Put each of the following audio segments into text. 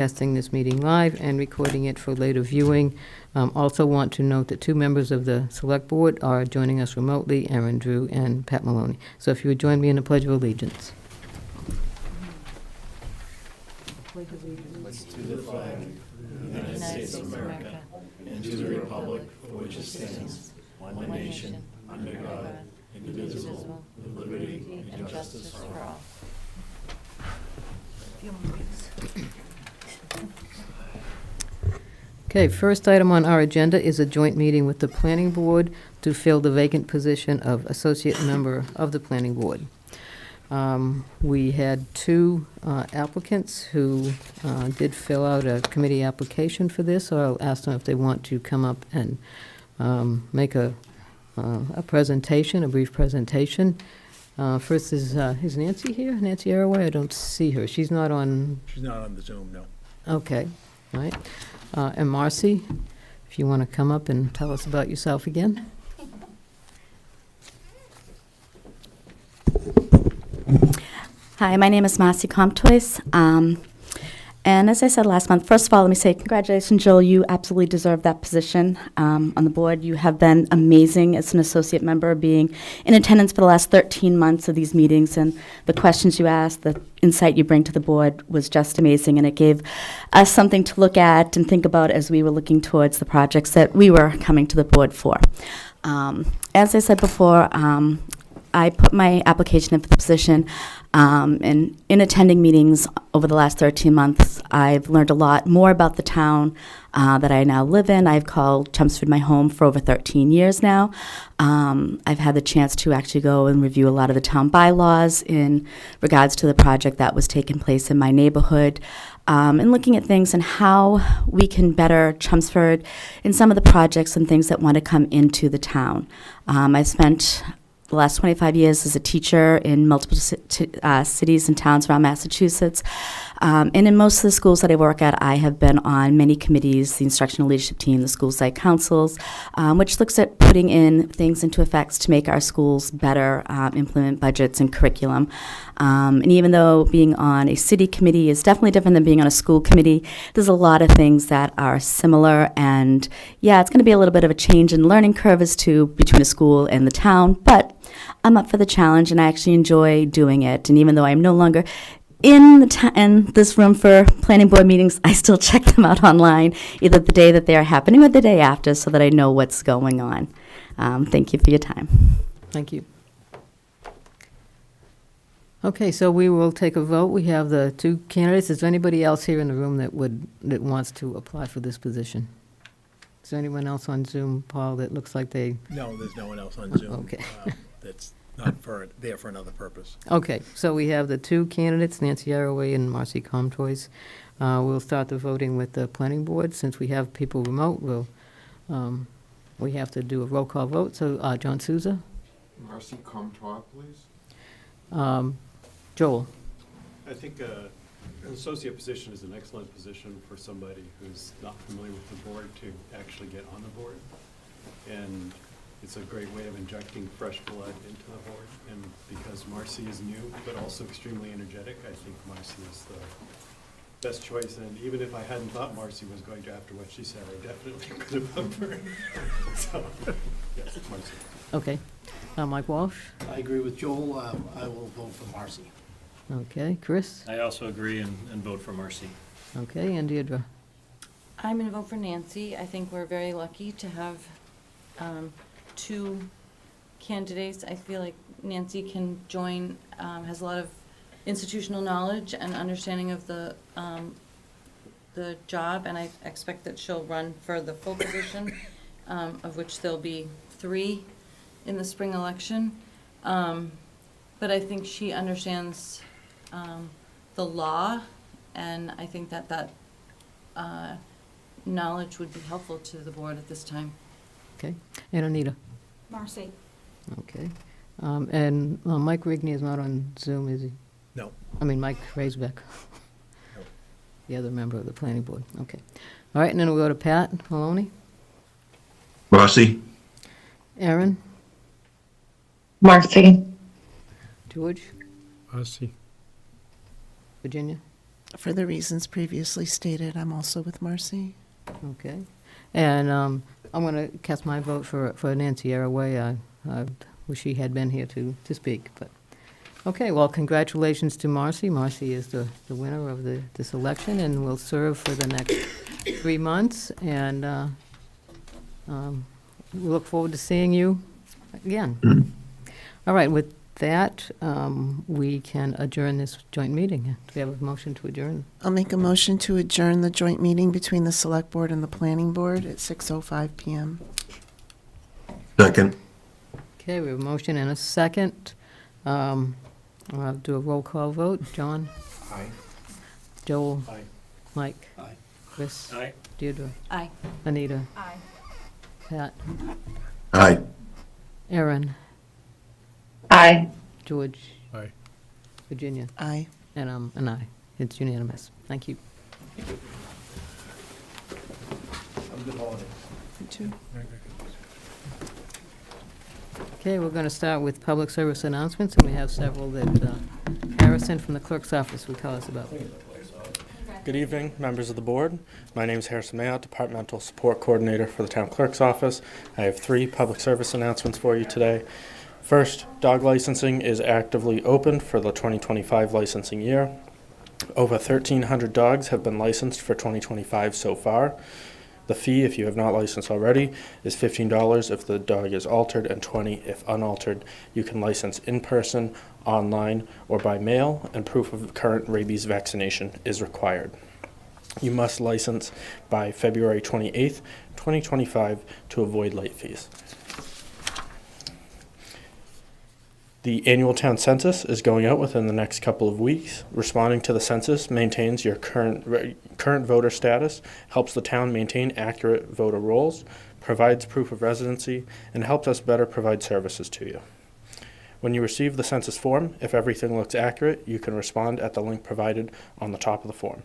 Casting this meeting live and recording it for later viewing. Also want to note that 2 members of the Select Board are joining us remotely, Aaron Drew and Pat Maloney. So if you would join me in the Pledge of Allegiance. To the flag of the United States of America and to the republic for which it stands, one nation, under God, indivisible, with liberty and justice for all. Okay, first item on our agenda is a joint meeting with the Planning Board to fill the vacant position of Associate Member of the Planning Board. We had 2 applicants who did fill out a committee application for this, so I'll ask them if they want to come up and make a presentation, a brief presentation. First is Nancy here? Nancy Arroway? I don't see her. She's not on... She's not on the Zoom, no. Okay, all right. And Marcy, if you want to come up and tell us about yourself again. Hi, my name is Marcy Comtois. And as I said last month, first of all, let me say congratulations, Joel. You absolutely deserve that position on the board. You have been amazing as an associate member, being in attendance for the last 13 months of these meetings, and the questions you asked, the insight you bring to the board was just amazing, and it gave us something to look at and think about as we were looking towards the projects that we were coming to the board for. As I said before, I put my application in for the position, and in attending meetings over the last 13 months, I've learned a lot more about the town that I now live in. I've called Chelmsford my home for over 13 years now. I've had the chance to actually go and review a lot of the town bylaws in regards to the project that was taking place in my neighborhood, and looking at things and how we can better Chelmsford in some of the projects and things that want to come into the town. I spent the last 25 years as a teacher in multiple cities and towns around Massachusetts. And in most of the schools that I work at, I have been on many committees, the instructional leadership team, the school site councils, which looks at putting in things into effects to make our schools better, implement budgets and curriculum. And even though being on a city committee is definitely different than being on a school committee, there's a lot of things that are similar. And yeah, it's going to be a little bit of a change in learning curve as to between a school and the town, but I'm up for the challenge, and I actually enjoy doing it. And even though I'm no longer in this room for planning board meetings, I still check them out online, either the day that they are happening or the day after, so that I know what's going on. Thank you for your time. Thank you. Okay, so we will take a vote. We have the 2 candidates. Is there anybody else here in the room that wants to apply for this position? Is there anyone else on Zoom, Paul, that looks like they... No, there's no one else on Zoom. Okay. That's not there for another purpose. Okay, so we have the 2 candidates, Nancy Arroway and Marcy Comtois. We'll start the voting with the planning board. Since we have people remote, we have to do a roll call vote. So John Souza? Marcy Comtois, please. Joel? I think an associate position is an excellent position for somebody who's not familiar with the board to actually get on the board. And it's a great way of injecting fresh blood into the board. And because Marcy is new, but also extremely energetic, I think Marcy is the best choice. And even if I hadn't thought Marcy was going to, after what she said, I definitely could have voted for her. So, yes, Marcy. Okay. Mike Walsh? I agree with Joel. I will vote for Marcy. Okay. Chris? I also agree and vote for Marcy. Okay. And Deirdre? I'm going to vote for Nancy. I think we're very lucky to have 2 candidates. I feel like Nancy can join, has a lot of institutional knowledge and understanding of the job, and I expect that she'll run for the full position, of which there'll be 3 in the spring election. But I think she understands the law, and I think that knowledge would be helpful to the board at this time. Okay. And Anita? Marcy. Okay. And Mike Rigney is not on Zoom, is he? No. I mean, Mike Raisbeck. No. The other member of the planning board. Okay. All right, and then we'll go to Pat Maloney. Marcy. Aaron? Marcy. George? Marcy. Virginia? For the reasons previously stated, I'm also with Marcy. Okay. And I'm going to cast my vote for Nancy Arraway. I wish she had been here to speak, but, okay, well, congratulations to Marcy. Marcy is the winner of this election and will serve for the next 3 months, and we look forward to seeing you again. All right, with that, we can adjourn this joint meeting. Do we have a motion to adjourn? I'll make a motion to adjourn the joint meeting between the Select Board and the Planning Board at 6:05 PM. Second. Okay, we have a motion and a second. I'll do a roll call vote. John? Aye. Joel? Aye. Mike? Aye. Chris? Aye. Deirdre? Aye. Anita? Aye. Pat? Aye. Aaron? Aye. George? Aye. Virginia? Aye. And I'm an aye. It's unanimous. Thank you. Have a good holiday. You too. Okay, we're going to start with public service announcements, and we have several that Harrison from the clerk's office will tell us about. Good evening, members of the board. My name is Harrison Mayotte, Departmental Support Coordinator for the Town Clerk's Office. I have 3 public service announcements for you today. First, dog licensing is actively open for the 2025 licensing year. Over 1,300 dogs have been licensed for 2025 so far. The fee, if you have not licensed already, is $15 if the dog is altered and $20 if unaltered. You can license in person, online, or by mail, and proof of current rabies vaccination is required. You must license by February 28th, 2025 to avoid late fees. The annual town census is going out within the next couple of weeks. Responding to the census maintains your current voter status, helps the town maintain accurate voter rolls, provides proof of residency, and helps us better provide services to you. When you receive the census form, if everything looks accurate, you can respond at the link provided on the top of the form.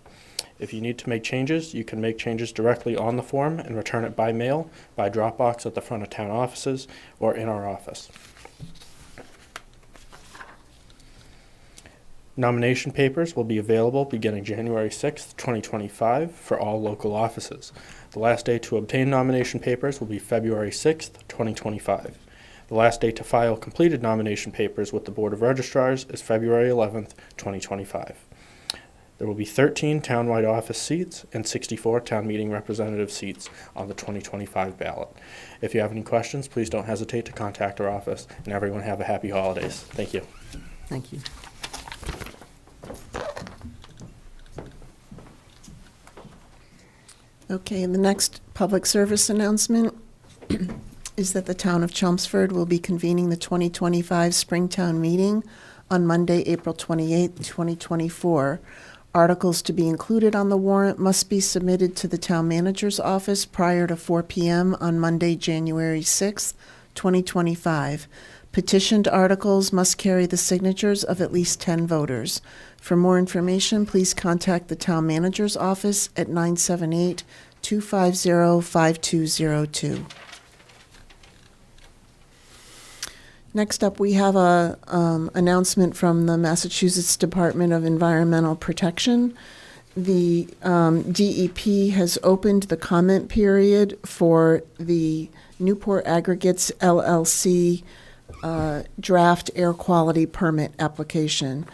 If you need to make changes, you can make changes directly on the form and return it by mail, by drop box at the front of town offices, or in our office. Nomination papers will be available beginning January 6th, 2025 for all local offices. The last day to obtain nomination papers will be February 6th, 2025. The last day to file completed nomination papers with the Board of Registrars is February 11th, 2025. There will be 13 townwide office seats and 64 town meeting representative seats on the 2025 ballot. If you have any questions, please don't hesitate to contact our office, and everyone have a happy holidays. Thank you. Thank you. Okay, and the next public service announcement is that the town of Chelmsford will be convening the 2025 Springtown meeting on Monday, April 28th, 2024. Articles to be included on the warrant must be submitted to the town manager's office prior to 4 p.m. on Monday, January 6th, 2025. Petitioned articles must carry the signatures of at least 10 voters. For more information, please contact the town manager's office at 978-250-5202. Next up, we have a announcement from the Massachusetts Department of Environmental Protection. The DEP has opened the comment period for the Newport Aggregates LLC draft air quality permit application.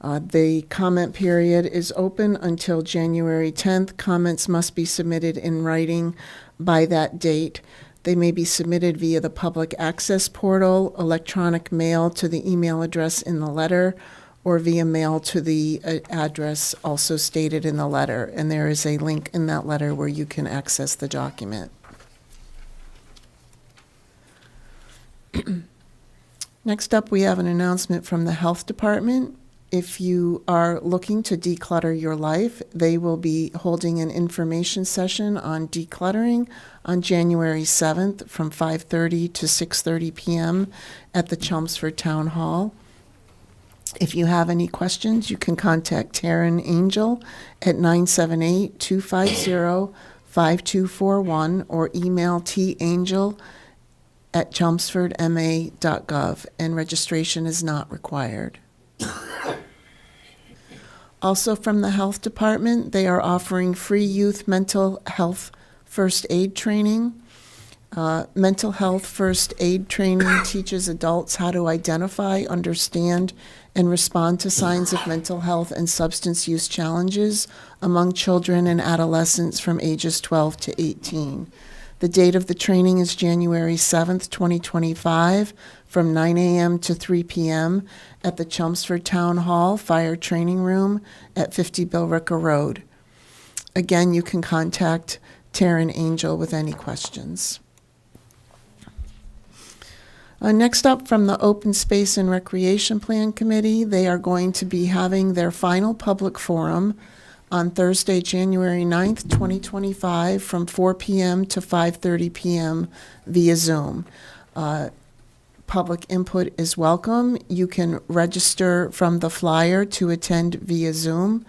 The comment period is open until January 10th. Comments must be submitted in writing by that date. They may be submitted via the public access portal, electronic mail to the email address in the letter, or via mail to the address also stated in the letter. And there is a link in that letter where you can access the document. Next up, we have an announcement from the Health Department. If you are looking to declutter your life, they will be holding an information session on decluttering on January 7th from 5:30 to 6:30 p.m. at the Chelmsford Town Hall. If you have any questions, you can contact Taryn Angel at 978-250-5241 or email tangel@chelmsfordma.gov, and registration is not required. Also from the Health Department, they are offering free youth mental health first aid training. Mental health first aid training teaches adults how to identify, understand, and respond to signs of mental health and substance use challenges among children and adolescents from ages 12 to 18. The date of the training is January 7th, 2025, from 9 a.m. to 3 p.m. at the Chelmsford Town Hall Fire Training Room at 50 Billrica Road. Again, you can contact Taryn Angel with any questions. Next up, from the Open Space and Recreation Plan Committee, they are going to be having their final public forum on Thursday, January 9th, 2025, from 4 p.m. to 5:30 p.m. via Zoom. Public input is welcome. You can register from the flyer to attend via Zoom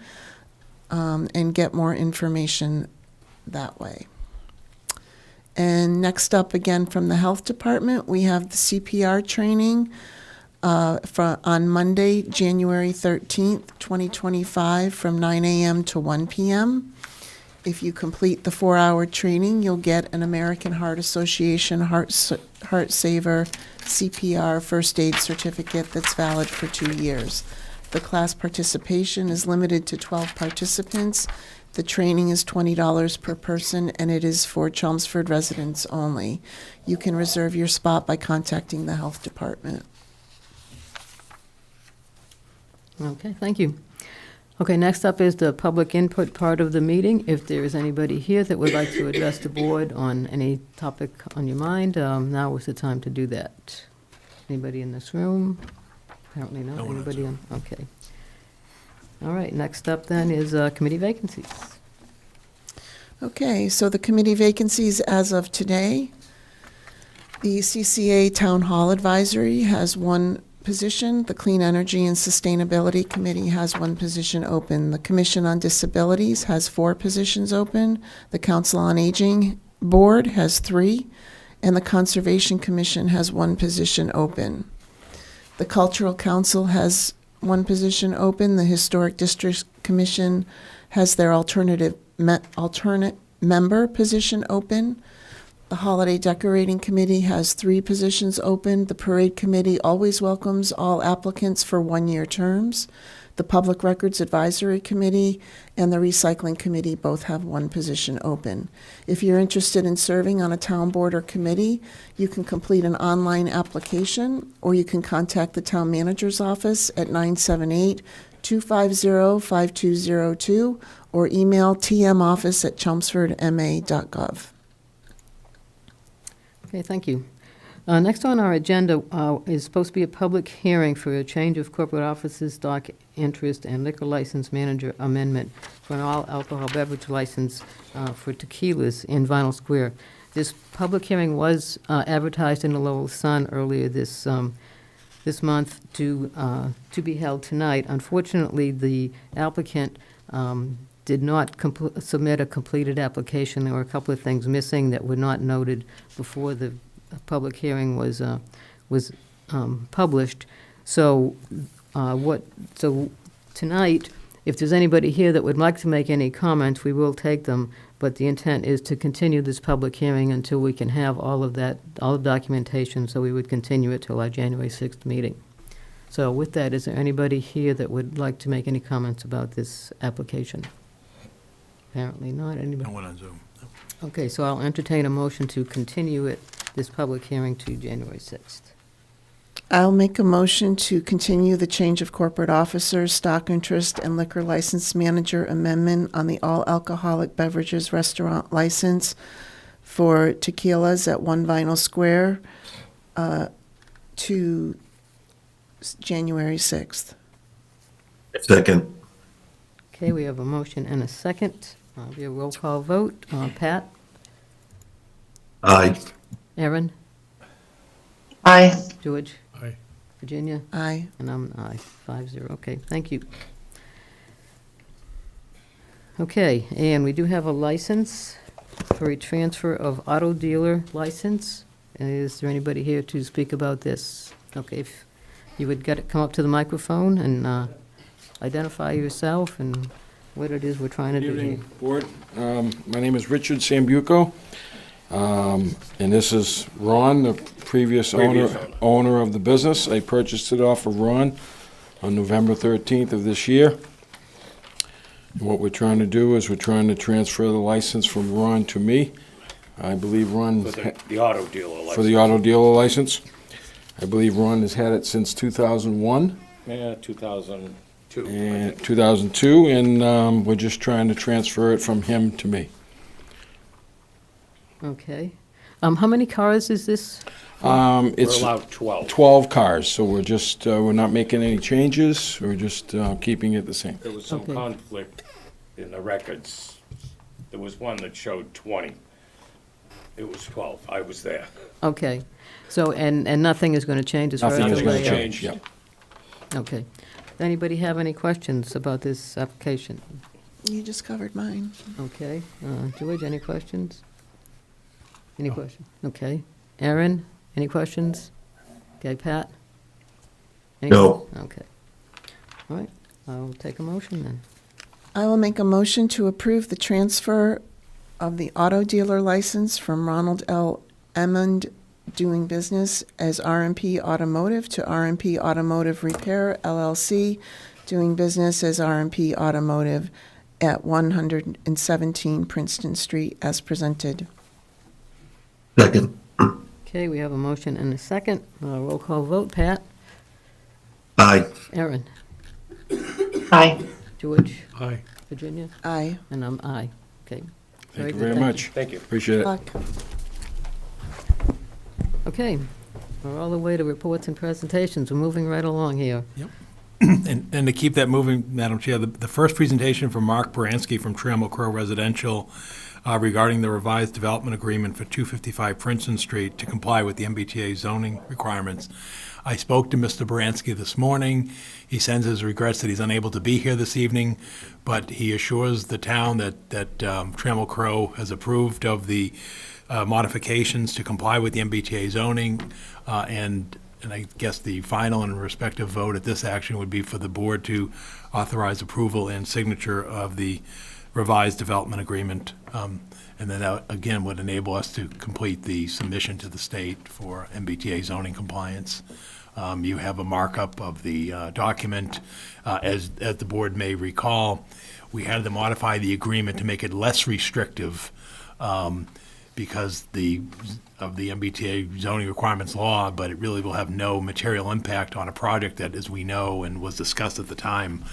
and get more information that way. And next up, again, from the Health Department, we have the CPR training on Monday, January 13th, 2025, from 9 a.m. to 1 p.m. If you complete the 4-hour training, you'll get an American Heart Association Heart Saver CPR first aid certificate that's valid for 2 years. The class participation is limited to 12 participants. The training is $20 per person, and it is for Chelmsford residents only. You can reserve your spot by contacting the Health Department. Okay, thank you. Okay, next up is the public input part of the meeting. If there is anybody here that would like to address the board on any topic on your mind, now is the time to do that. Anybody in this room? Apparently not. No one on Anybody on? Okay. All right, next up then is committee vacancies. Okay, so the committee vacancies as of today, the CCA Town Hall Advisory has 1 position. The Clean Energy and Sustainability Committee has 1 position open. The Commission on Disabilities has 4 positions open. The Council on Aging Board has 3, and the Conservation Commission has 1 position open. The Cultural Council has 1 position open. The Historic District Commission has their alternate member position open. The Holiday Decorating Committee has 3 positions open. The Parade Committee always welcomes all applicants for 1-year terms. The Public Records Advisory Committee and the Recycling Committee both have 1 position open. If you're interested in serving on a town board or committee, you can complete an online application, or you can contact the town manager's office at 978-250-5202 or email tmoffice@chelmsfordma.gov. Okay, thank you. Next on our agenda is supposed to be a public hearing for a change of corporate offices, stock interest, and liquor license manager amendment for an all-alcohol beverage license for tequilas in Vinyl Square. This public hearing was advertised in the Lowell Sun earlier this month to be held tonight. Unfortunately, the applicant did not submit a completed application. There were a couple of things missing that were not noted before the public hearing was published. So tonight, if there's anybody here that would like to make any comments, we will take them. But the intent is to continue this public hearing until we can have all of the documentation. So we would continue it till our January 6th meeting. So with that, is there anybody here that would like to make any comments about this application? Apparently not. Anybody? No one on Zoom. No. Okay, so I'll entertain a motion to continue this public hearing to January 6th. I'll make a motion to continue the change of corporate officers, stock interest, and liquor license manager amendment on the all-alcoholic beverages restaurant license for tequilas at 1 Vinyl Square to January 6th. Second. Okay, we have a motion and a second. Be a roll call vote. Pat? Aye. Erin? Aye. George? Aye. Virginia? Aye. And I'm an aye, 5-0. Okay, thank you. Okay, and we do have a license for a transfer of auto dealer license. Is there anybody here to speak about this? Okay, if you would come up to the microphone and identify yourself and what it is we're trying to Good do here. evening, Board. My name is Richard Sambuco, and this is Ron, the previous owner of the business. I purchased it off of Ron on November 13th of this year. And what we're trying to do is we're trying to transfer the license from Ron to me. I believe Ron, The auto dealer license. for the auto dealer license. I believe Ron has had it since 2001. Yeah, 2002. I And think. 2002, and we're just trying to transfer it from him to me. Okay. How many cars is this? We're It's allowed 12. 12 cars, so we're just, we're not making any changes, we're just keeping it the same. There was some Okay. conflict in the records. There was one that showed 20. It was 12. I was there. Okay. So, and nothing is going to change as far as the Nothing layout? is going to layout. change, yeah. Okay. Does anybody have any questions about this application? You just covered mine. Okay. George, any questions? Any questions? Okay. Aaron, any questions? Okay, Pat? Any No. que- Okay. All right. I'll take a motion then. I will make a motion to approve the transfer of the auto dealer license from Ronald L. Emmond, doing business as RMP Automotive, to RMP Automotive Repair LLC, doing business as RMP Automotive at 117 Princeton Street, as presented. Second. Okay, we have a motion and a second. Roll call vote. Pat? Aye. Aaron? Aye. George? Aye. Virginia? Aye. And I'm aye. Okay. Thank you good, very much. Thank you. Appreciate it. Luck. Okay, we're all the way to reports and presentations. We're moving right along here. And to keep that moving, Madam Chair, the first presentation from Mark Baranski from Trammell Crow Residential regarding the revised development agreement for 255 Princeton Street to comply with the MBTA zoning requirements. I spoke to Mr. Baranski this morning. He sends his regrets that he's unable to be here this evening, but he assures the town that Trammell Crow has approved of the modifications to comply with the MBTA zoning, and I guess the final and respective vote at this action would be for the board to authorize approval and signature of the revised development agreement. And then that, again, would enable us to complete the submission to the state for MBTA zoning compliance. You have a markup of the document. As the board may recall, we had to modify the agreement to make it less restrictive because of the MBTA zoning requirements law, but it really will have no material impact on a project that, as we know and was discussed at the time,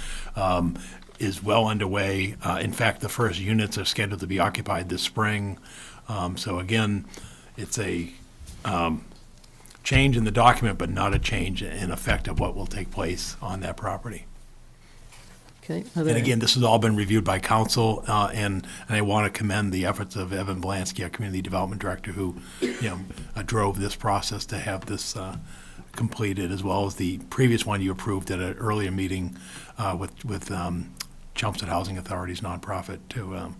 is well underway. In fact, the first units are scheduled to be occupied this spring. So again, it's a change in the document, but not a change in effect of what will take place on that property. Okay. And again, this has all been reviewed by council, and I want to commend the efforts of Evan Blansky, our Community Development Director, who, drove this process to have this completed, as well as the previous one you approved at an earlier meeting with Chelmsford Housing Authority's nonprofit to,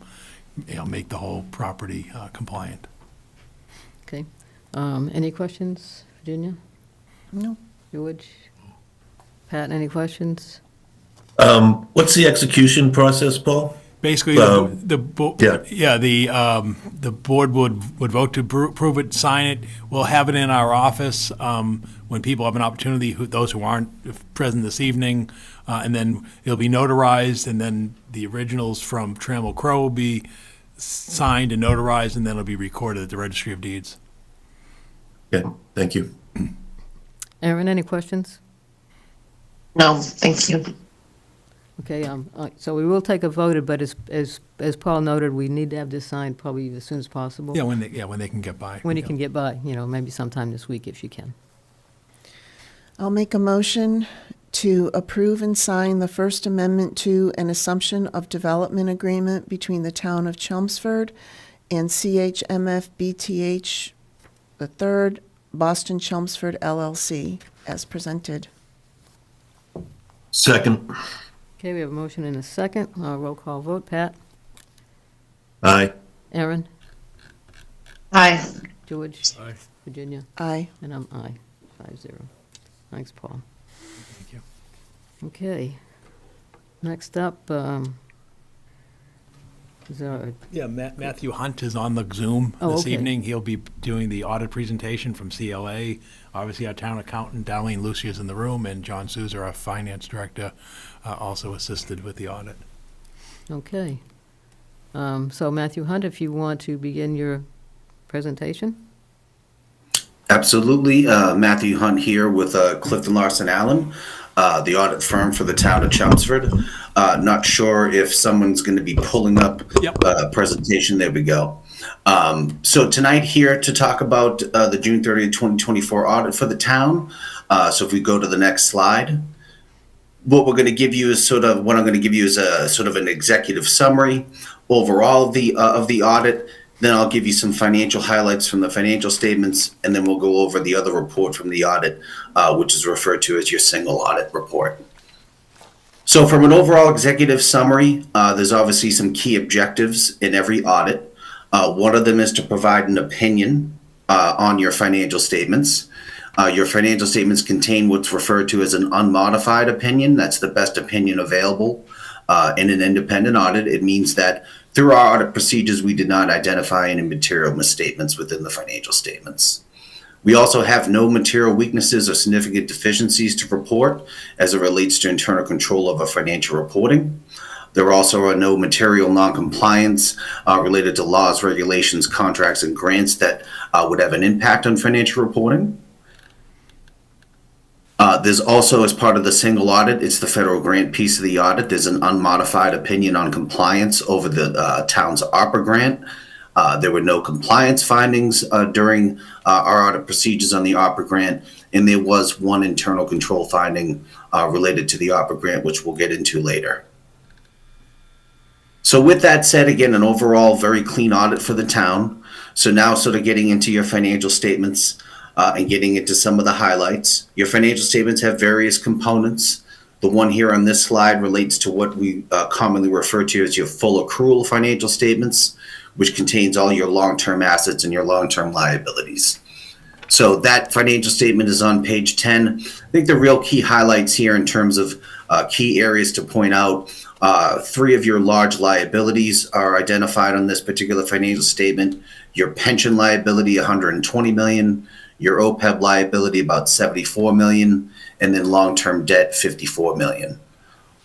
make the whole property compliant. Okay. Any questions, Virginia? No. George? Pat, any questions? What's the execution process, Paul? Basically, Yeah. the board would vote to approve it, sign it. We'll have it in our office when people have an opportunity, those who aren't present this evening, and then it'll be notarized, and then the originals from Trammell Crow will be signed and notarized, and then it'll be recorded at the Registry of Deeds. Okay, thank you. Aaron, any questions? No, thank you. Okay, so we will take a vote, but as Paul noted, we need to have this signed probably as soon as possible. Yeah, when they can get by. When he can get by, maybe sometime this week if she can. I'll make a motion to approve and sign the First Amendment to an Assumption of Development Agreement between the Town of Chelmsford and CHMF BTH III, Boston Chelmsford LLC, as presented. Second. Okay, we have a motion and a second. Roll call vote. Pat? Aye. Aaron? Aye. George? Aye. Virginia? Aye. And I'm aye. 5-0. Thanks, Paul. Thank you. Okay. Next up, is there a Yeah, Matthew Hunt is on the Zoom Oh, this okay. evening. He'll be doing the audit presentation from CLA. Obviously, our town accountant, Darlene Lucy, is in the room, and John Souza, our finance director, also assisted with the audit. Okay. So Matthew Hunt, if you want to begin your presentation? Absolutely. Matthew Hunt here with Clifton Larson Allen, the audit firm for the town of Chelmsford. Not sure if someone's going to be pulling up Yep. a presentation. There we go. So tonight here to talk about the June 30th, 2024 audit for the town. So if we go to the next slide, what we're going to give you is what I'm going to give you is a sort of an executive summary overall of the audit. Then I'll give you some financial highlights from the financial statements, and then we'll go over the other report from the audit, which is referred to as your single audit report. So from an overall executive summary, there's obviously some key objectives in every audit. One of them is to provide an opinion on your financial statements. Your financial statements contain what's referred to as an unmodified opinion. That's the best opinion available in an independent audit. It means that through our audit procedures, we did not identify any material misstatements within the financial statements. We also have no material weaknesses or significant deficiencies to report as it relates to internal control of our financial reporting. There also are no material non-compliance related to laws, regulations, contracts, and grants that would have an impact on financial reporting. There's also, as part of the single audit, it's the federal grant piece of the audit. There's an unmodified opinion on compliance over the town's ARPA grant. There were no compliance findings during our audit procedures on the ARPA grant, and there was one internal control finding related to the ARPA grant, which we'll get into later. So with that said, again, an overall very clean audit for the town. So now sort of getting into your financial statements, and getting into some of the highlights. Your financial statements have various components. The one here on this slide relates to what we commonly refer to as your full accrual financial statements, which contains all your long-term assets and your long-term liabilities. So that financial statement is on page 10. I think the real key highlights here in terms of key areas to point out, 3 of your large liabilities are identified on this particular financial statement. Your pension liability, $120 million. Your OPEB liability, about $74 million, and then long-term debt, $54 million.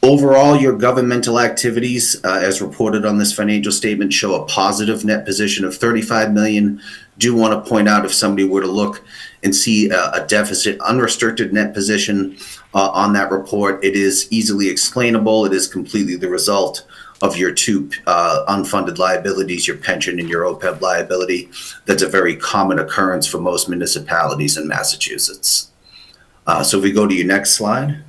Overall, your governmental activities, as reported on this financial statement, show a positive net position of $35 million. Do want to point out, if somebody were to look and see a deficit unrestricted net position on that report, it is easily explainable. It is completely the result of your 2 unfunded liabilities, your pension and your OPEB liability. That's a very common occurrence for most municipalities in Massachusetts. So if we go to your next slide.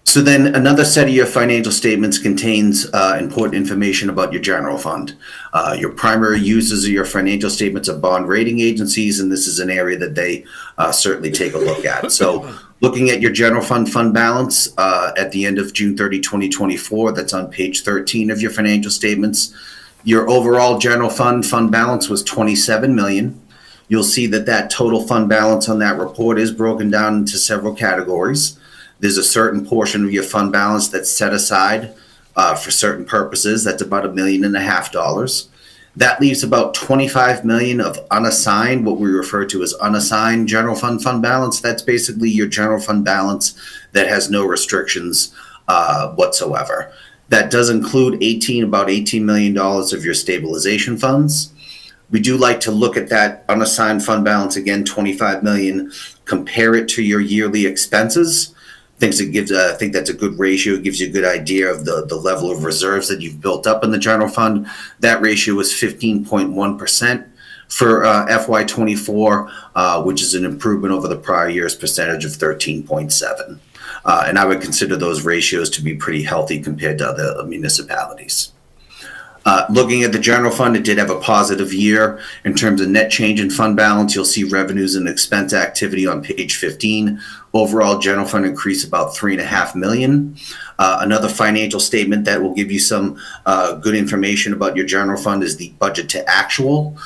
So then another set of your financial statements contains important information about your general fund. Your primary users of your financial statements are bond rating agencies, and this is an area that they certainly take a look at. So looking at your general fund balance at the end of June 30, 2024, that's on page 13 of your financial statements. Your overall general fund balance was $27 million. You'll see that total fund balance on that report is broken down into several categories. There's a certain portion of your fund balance that's set aside for certain purposes. That's about $1.5 million. That leaves about $25 million of unassigned, what we refer to as unassigned general fund balance. That's basically your general fund balance that has no restrictions whatsoever. That does include about $18 million of your stabilization funds. We do like to look at that unassigned fund balance, again, $25 million, compare it to your yearly expenses. I think that's a good ratio. It gives you a good idea of the level of reserves that you've built up in the general fund. That ratio was 15.1% for FY24, which is an improvement over the prior year's percentage of 13.7%. And I would consider those ratios to be pretty healthy compared to other municipalities. Looking at the general fund, it did have a positive year in terms of net change in fund balance. You'll see revenues and expense activity on page 15, Overall general fund increase about $3.5 million. Another financial statement that will give you some good information about your general fund is the budget to actual,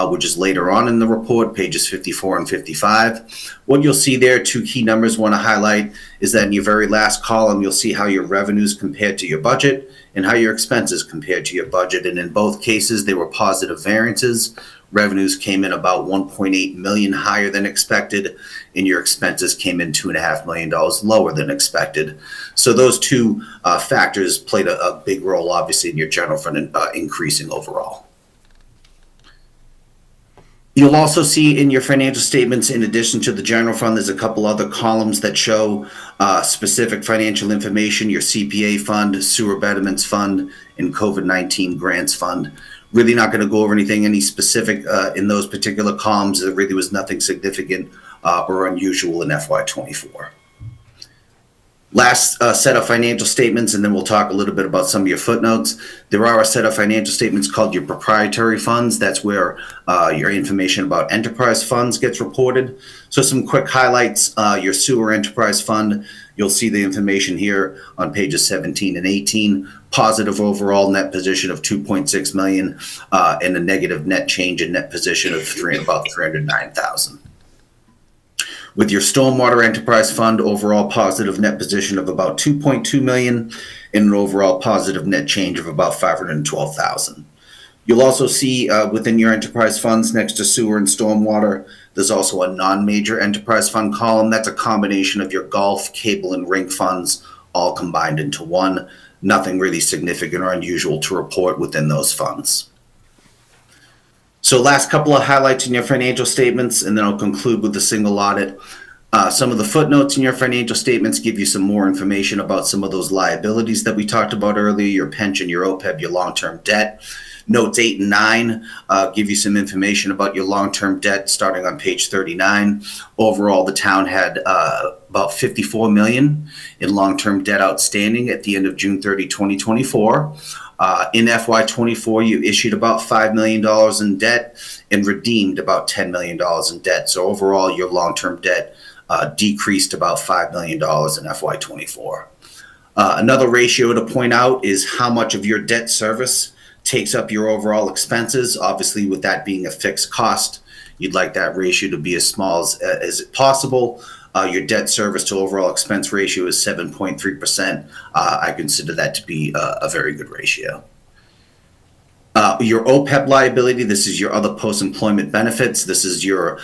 which is later on in the report, pages 54 and 55. What you'll see there, two key numbers I want to highlight, is that in your very last column, you'll see how your revenues compared to your budget and how your expenses compared to your budget. And in both cases, they were positive variances. Revenues came in about $1.8 million higher than expected, and your expenses came in $2.5 million lower than expected. So those two factors played a big role, obviously, in your general fund increasing overall. You'll also see in your financial statements, in addition to the general fund, there's a couple other columns that show specific financial information, your CPA fund, sewer betterments fund, and COVID-19 grants fund. Really not going to go over any specific in those particular columns. There really was nothing significant or unusual in FY24. Last set of financial statements, and then we'll talk a little bit about some of your footnotes. There are a set of financial statements called your proprietary funds. That's where your information about enterprise funds gets reported. So some quick highlights, your sewer enterprise fund, you'll see the information here on pages 17 and 18. Positive overall net position of $2.6 million and a negative net change in net position of about $309,000. With your stormwater enterprise fund, overall positive net position of about $2.2 million and an overall positive net change of about $512,000. You'll also see within your enterprise funds next to sewer and stormwater, there's also a non-major enterprise fund column. That's a combination of your golf, cable, and rink funds all combined into one. Nothing really significant or unusual to report within those funds. So last couple of highlights in your financial statements, and then I'll conclude with a single audit. Some of the footnotes in your financial statements give you some more information about some of those liabilities that we talked about earlier, your pension, your OPEB, your long-term debt. Notes 8 and 9 give you some information about your long-term debt starting on page 39. Overall, the town had about $54 million in long-term debt outstanding at the end of June 30, 2024. In FY24, you issued about $5 million in debt and redeemed about $10 million in debt. So overall, your long-term debt decreased about $5 million in FY24. Another ratio to point out is how much of your debt service takes up your overall expenses. Obviously, with that being a fixed cost, you'd like that ratio to be as small as possible. Your debt service to overall expense ratio is 7.3%. I consider that to be a very good ratio. Your OPEB liability, this is your other post-employment benefits. This is your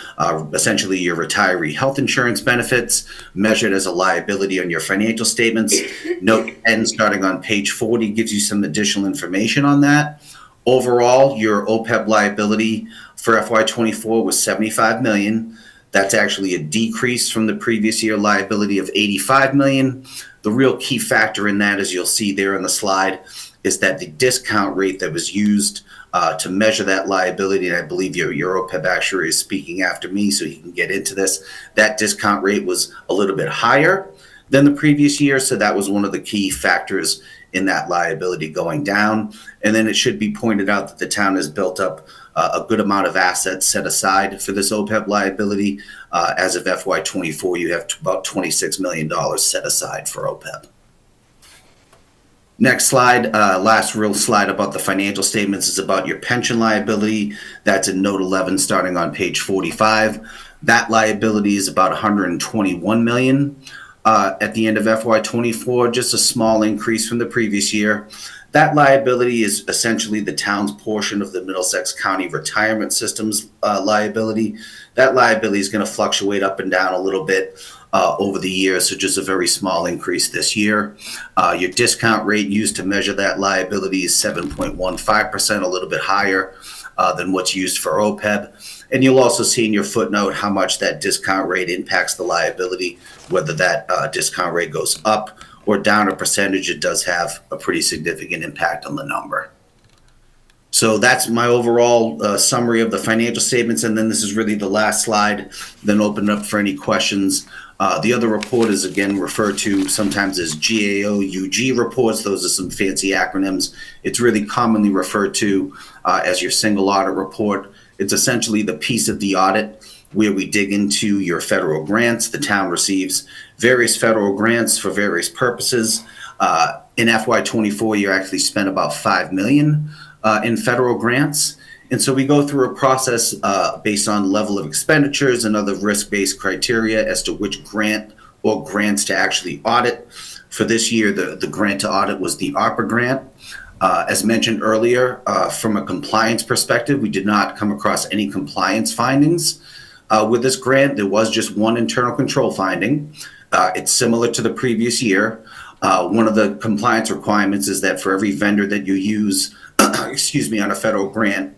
essentially your retiree health insurance benefits measured as a liability on your financial statements. Note 10 starting on page 40 gives you some additional information on that. Overall, your OPEB liability for FY24 was $75 million. That's actually a decrease from the previous year liability of $85 million. The real key factor in that, as you'll see there on the slide, is that the discount rate that was used to measure that liability, and I believe your OPEB actuary is speaking after me, so he can get into this, that discount rate was a little bit higher than the previous year, so that was one of the key factors in that liability going down. And then it should be pointed out that the town has built up a good amount of assets set aside for this OPEB liability. As of FY24, you have about $26 million set aside for OPEB. Next slide, last real slide about the financial statements is about your pension liability. That's in note 11 starting on page 45. That liability is about $121 million at the end of FY24, just a small increase from the previous year. That liability is essentially the town's portion of the Middlesex County Retirement System's liability. That liability is going to fluctuate up and down a little bit over the years, so just a very small increase this year. Your discount rate used to measure that liability is 7.15%, a little bit higher than what's used for OPEB. And you'll also see in your footnote how much that discount rate impacts the liability, whether that discount rate goes up or down a percentage. It does have a pretty significant impact on the number. So that's my overall summary of the financial statements, and then this is really the last slide, then open it up for any questions. The other report is again referred to sometimes as GAO-UG reports. Those are some fancy acronyms. It's really commonly referred to as your single audit report. It's essentially the piece of the audit where we dig into your federal grants. The town receives various federal grants for various purposes. In FY24, you actually spent about $5 million in federal grants. And so we go through a process based on level of expenditures and other risk-based criteria as to which grant or grants to actually audit. For this year, the grant to audit was the ARPA grant. As mentioned earlier, from a compliance perspective, we did not come across any compliance findings with this grant. There was just one internal control finding. It's similar to the previous year. One of the compliance requirements is that for every vendor that you use, excuse me, on a federal grant,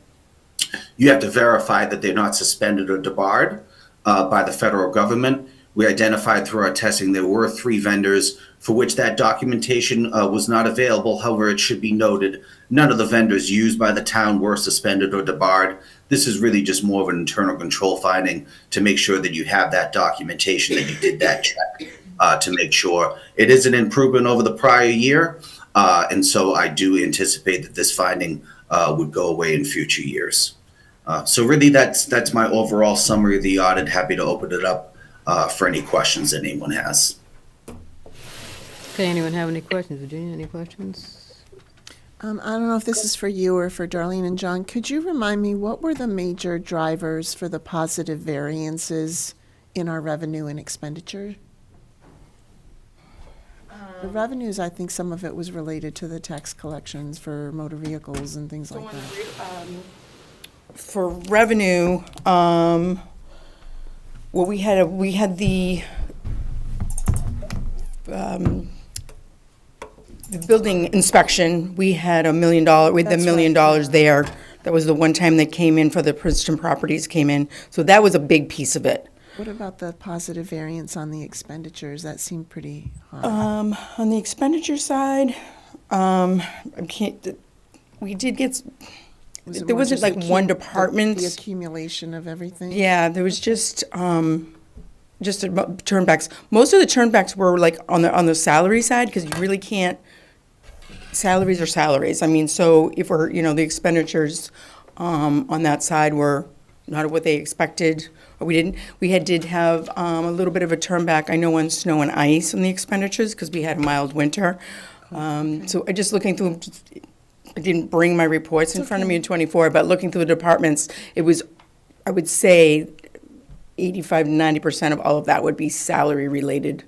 you have to verify that they're not suspended or debarred by the federal government. We identified through our testing there were 3 vendors for which that documentation was not available. However, it should be noted, none of the vendors used by the town were suspended or debarred. This is really just more of an internal control finding to make sure that you have that documentation, that you did that check to make sure. It is an improvement over the prior year, and so I do anticipate that this finding would go away in future years. So really, that's my overall summary of the audit. Happy to open it up for any questions that anyone has. Okay, anyone have any questions? Virginia, any questions? I don't know if this is for you or for Darlene and John. Could you remind me, what were the major drivers for the positive variances in our revenue and expenditure? The revenues, I think some of it was related to the tax collections for motor vehicles and things like that. For revenue, well, we had the building inspection. We had $1 million. We had the $1 million there. That was the one time that came in for the Princeton properties came in. So that was a big piece of it. What about the positive variance on the expenditures? That seemed pretty high. On the expenditure side, we did get. There wasn't like one department. The accumulation of everything? Yeah, there was just turnbacks. Most of the turnbacks were like on the salary side, because you really can't. Salaries are salaries. I mean, so if we're, the expenditures on that side were not what they expected, or we didn't. We did have a little bit of a turnback, I know, on snow and ice on the expenditures, because we had a mild winter. So I just looking through. I didn't bring my reports in front of me in 24, but looking through the departments, it was, I would say, 85 to 90% of all of that would be salary-related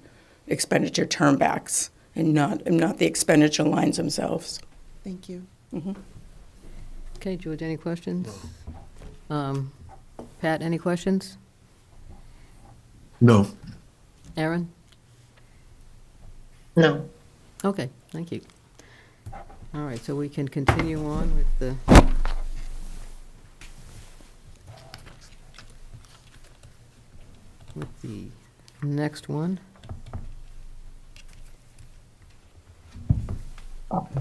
expenditure turnbacks, and not the expenditure lines themselves. Thank you. Mm-hmm. Okay, George, any questions? Pat, any questions? No. Aaron? No. Okay, thank you. All right, so we can continue on with the next one.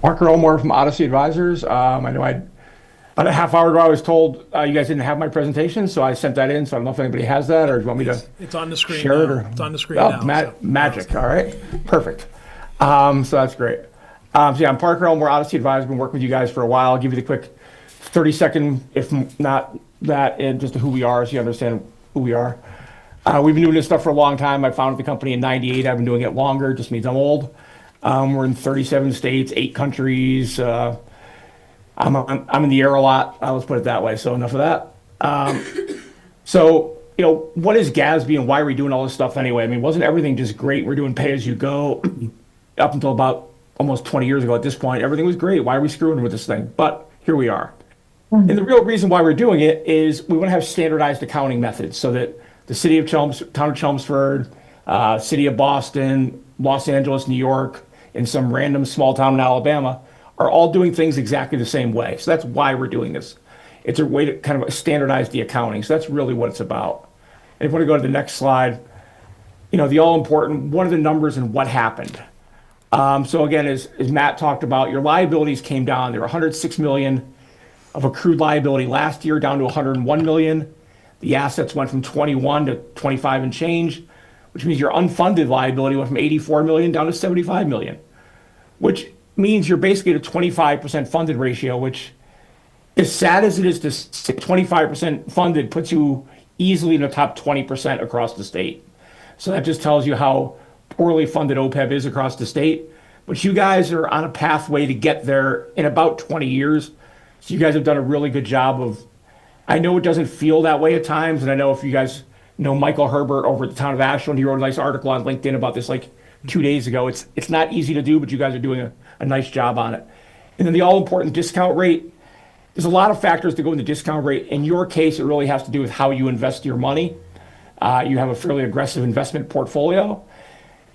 Parker Elmore from Odyssey Advisors. I know about a half hour ago I was told you guys didn't have my presentation, so I sent that in. So I don't know if anybody has that, or do you want me to It's on the screen share it? now. Or? It's on the screen Oh, now. magic. All right, perfect. So that's great. So yeah, I'm Parker Elmore, Odyssey Advisors. Been working with you guys for a while. I'll give you the quick 30-second, if not that, and just who we are, so you understand who we are. We've been doing this stuff for a long time. I founded the company in '98. I've been doing it longer. It just means I'm old. We're in 37 states, 8 countries. I'm in the air a lot. Let's put it that way. So enough of that. So what is GASB and why are we doing all this stuff anyway? I mean, wasn't everything just great? We're doing pay as you go up until about almost 20 years ago. At this point, everything was great. Why are we screwing with this thing? But here we are. And the real reason why we're doing it is we want to have standardized accounting methods so that the city of town of Chelmsford, city of Boston, Los Angeles, New York, and some random small town in Alabama are all doing things exactly the same way. So that's why we're doing this. It's a way to kind of standardize the accounting. So that's really what it's about. And if you want to go to the next slide, the all important, what are the numbers and what happened? So again, as Matt talked about, your liabilities came down. There were $106 million of accrued liability last year, down to $101 million. The assets went from 21 to 25 and change, which means your unfunded liability went from 84 million down to 75 million, which means you're basically at a 25% funded ratio, which, as sad as it is to say 25% funded, puts you easily in the top 20% across the state. So that just tells you how poorly funded OPEB is across the state. But you guys are on a pathway to get there in about 20 years. So you guys have done a really good job of, I know it doesn't feel that way at times, and I know if you guys know Michael Herbert over at the town of Ashland, he wrote a nice article on LinkedIn about this like 2 days ago. It's not easy to do, but you guys are doing a nice job on it. And then the all-important discount rate, there's a lot of factors that go in the discount rate. In your case, it really has to do with how you invest your money. You have a fairly aggressive investment portfolio.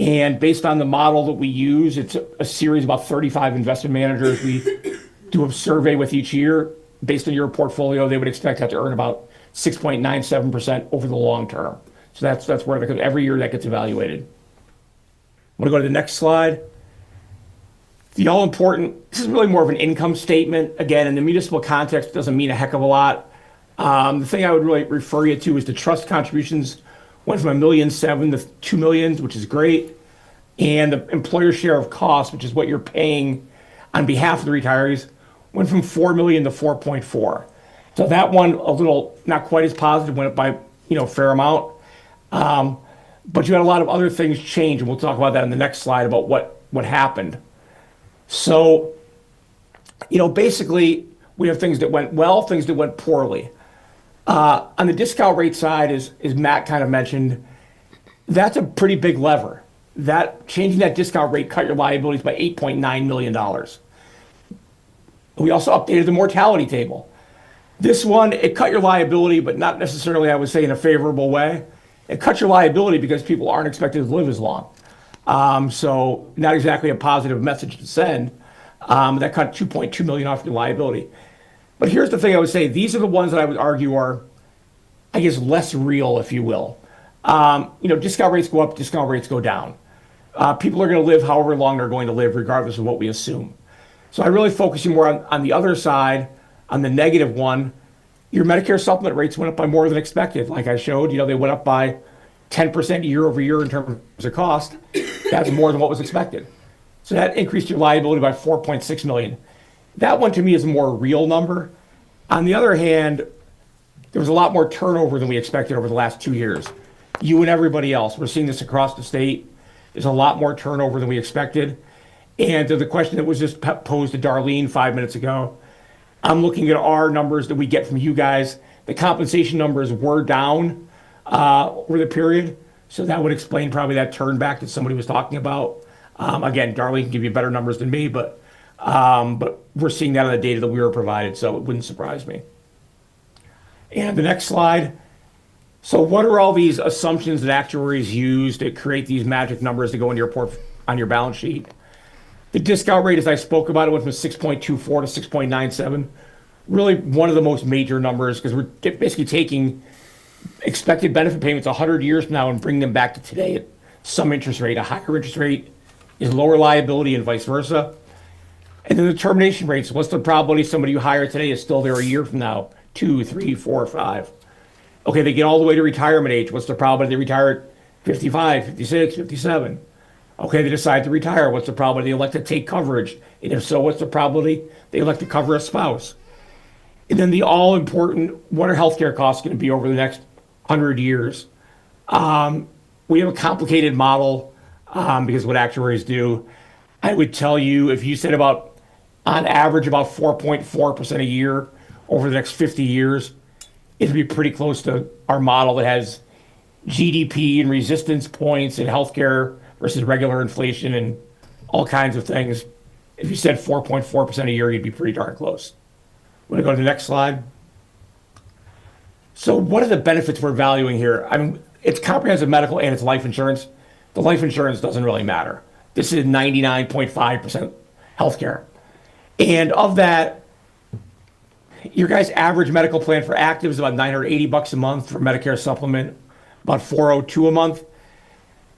And based on the model that we use, it's a series of about 35 investment managers we do a survey with each year. Based on your portfolio, they would expect that to earn about 6.97% over the long term. So that's where every year that gets evaluated. Want to go to the next slide? The all-important, this is really more of an income statement. Again, in the municipal context, it doesn't mean a heck of a lot. The thing I would really refer you to is the trust contributions went from $1.7 million to $2 million, which is great. And the employer share of costs, which is what you're paying on behalf of the retirees, went from $4 million to $4.4 million. So that one, a little, not quite as positive, went up by, a fair amount. But you had a lot of other things change, and we'll talk about that in the next slide about what happened. So, basically, we have things that went well, things that went poorly. On the discount rate side, as Matt kind of mentioned, that's a pretty big lever. That changing that discount rate cut your liabilities by $8.9 million. We also updated the mortality table. This one, it cut your liability, but not necessarily, I would say, in a favorable way. It cut your liability because people aren't expected to live as long. So not exactly a positive message to send. That cut $2.2 million off your liability. But here's the thing I would say. These are the ones that I would argue are, I guess, less real, if you will. Discount rates go up, discount rates go down. People are going to live however long they're going to live, regardless of what we assume. So I really focus you more on the other side, on the negative one. Your Medicare supplement rates went up by more than expected. Like I showed, they went up by 10% year over year in terms of cost. That's more than what was expected. So that increased your liability by $4.6 million. That one to me is a more real number. On the other hand, there was a lot more turnover than we expected over the last 2 years. You and everybody else, we're seeing this across the state. There's a lot more turnover than we expected. And to the question that was just posed to Darlene 5 minutes ago, I'm looking at our numbers that we get from you guys. The compensation numbers were down over the period. So that would explain probably that turn back that somebody was talking about. Again, Darlene can give you better numbers than me, but we're seeing that on the data that we were provided, so it wouldn't surprise me. And the next slide. So what are all these assumptions that actuaries use to create these magic numbers to go into on your balance sheet? The discount rate, as I spoke about, it went from 6.24 to 6.97. Really one of the most major numbers, because we're basically taking expected benefit payments 100 years from now and bringing them back to today at some interest rate. A higher interest rate is lower liability and vice versa. And then the termination rates. What's the probability somebody you hire today is still there a year from now? 2, 3, 4, 5. Okay, they get all the way to retirement age. What's the probability they retire at 55, 56, 57? Okay, they decide to retire. What's the probability they elect to take coverage? And if so, what's the probability they elect to cover a spouse? And then the all-important, what are healthcare costs going to be over the next 100 years? We have a complicated model because what actuaries do. I would tell you, if you said on average, about 4.4% a year over the next 50 years, it'd be pretty close to our model that has GDP and resistance points and healthcare versus regular inflation and all kinds of things. If you said 4.4% a year, you'd be pretty darn close. Want to go to the next slide? So what are the benefits we're valuing here? I mean, it's comprehensive medical and it's life insurance. The life insurance doesn't really matter. This is 99.5% healthcare. And of that, your guys' average medical plan for active is about $980 a month. For Medicare supplement, about $402 a month.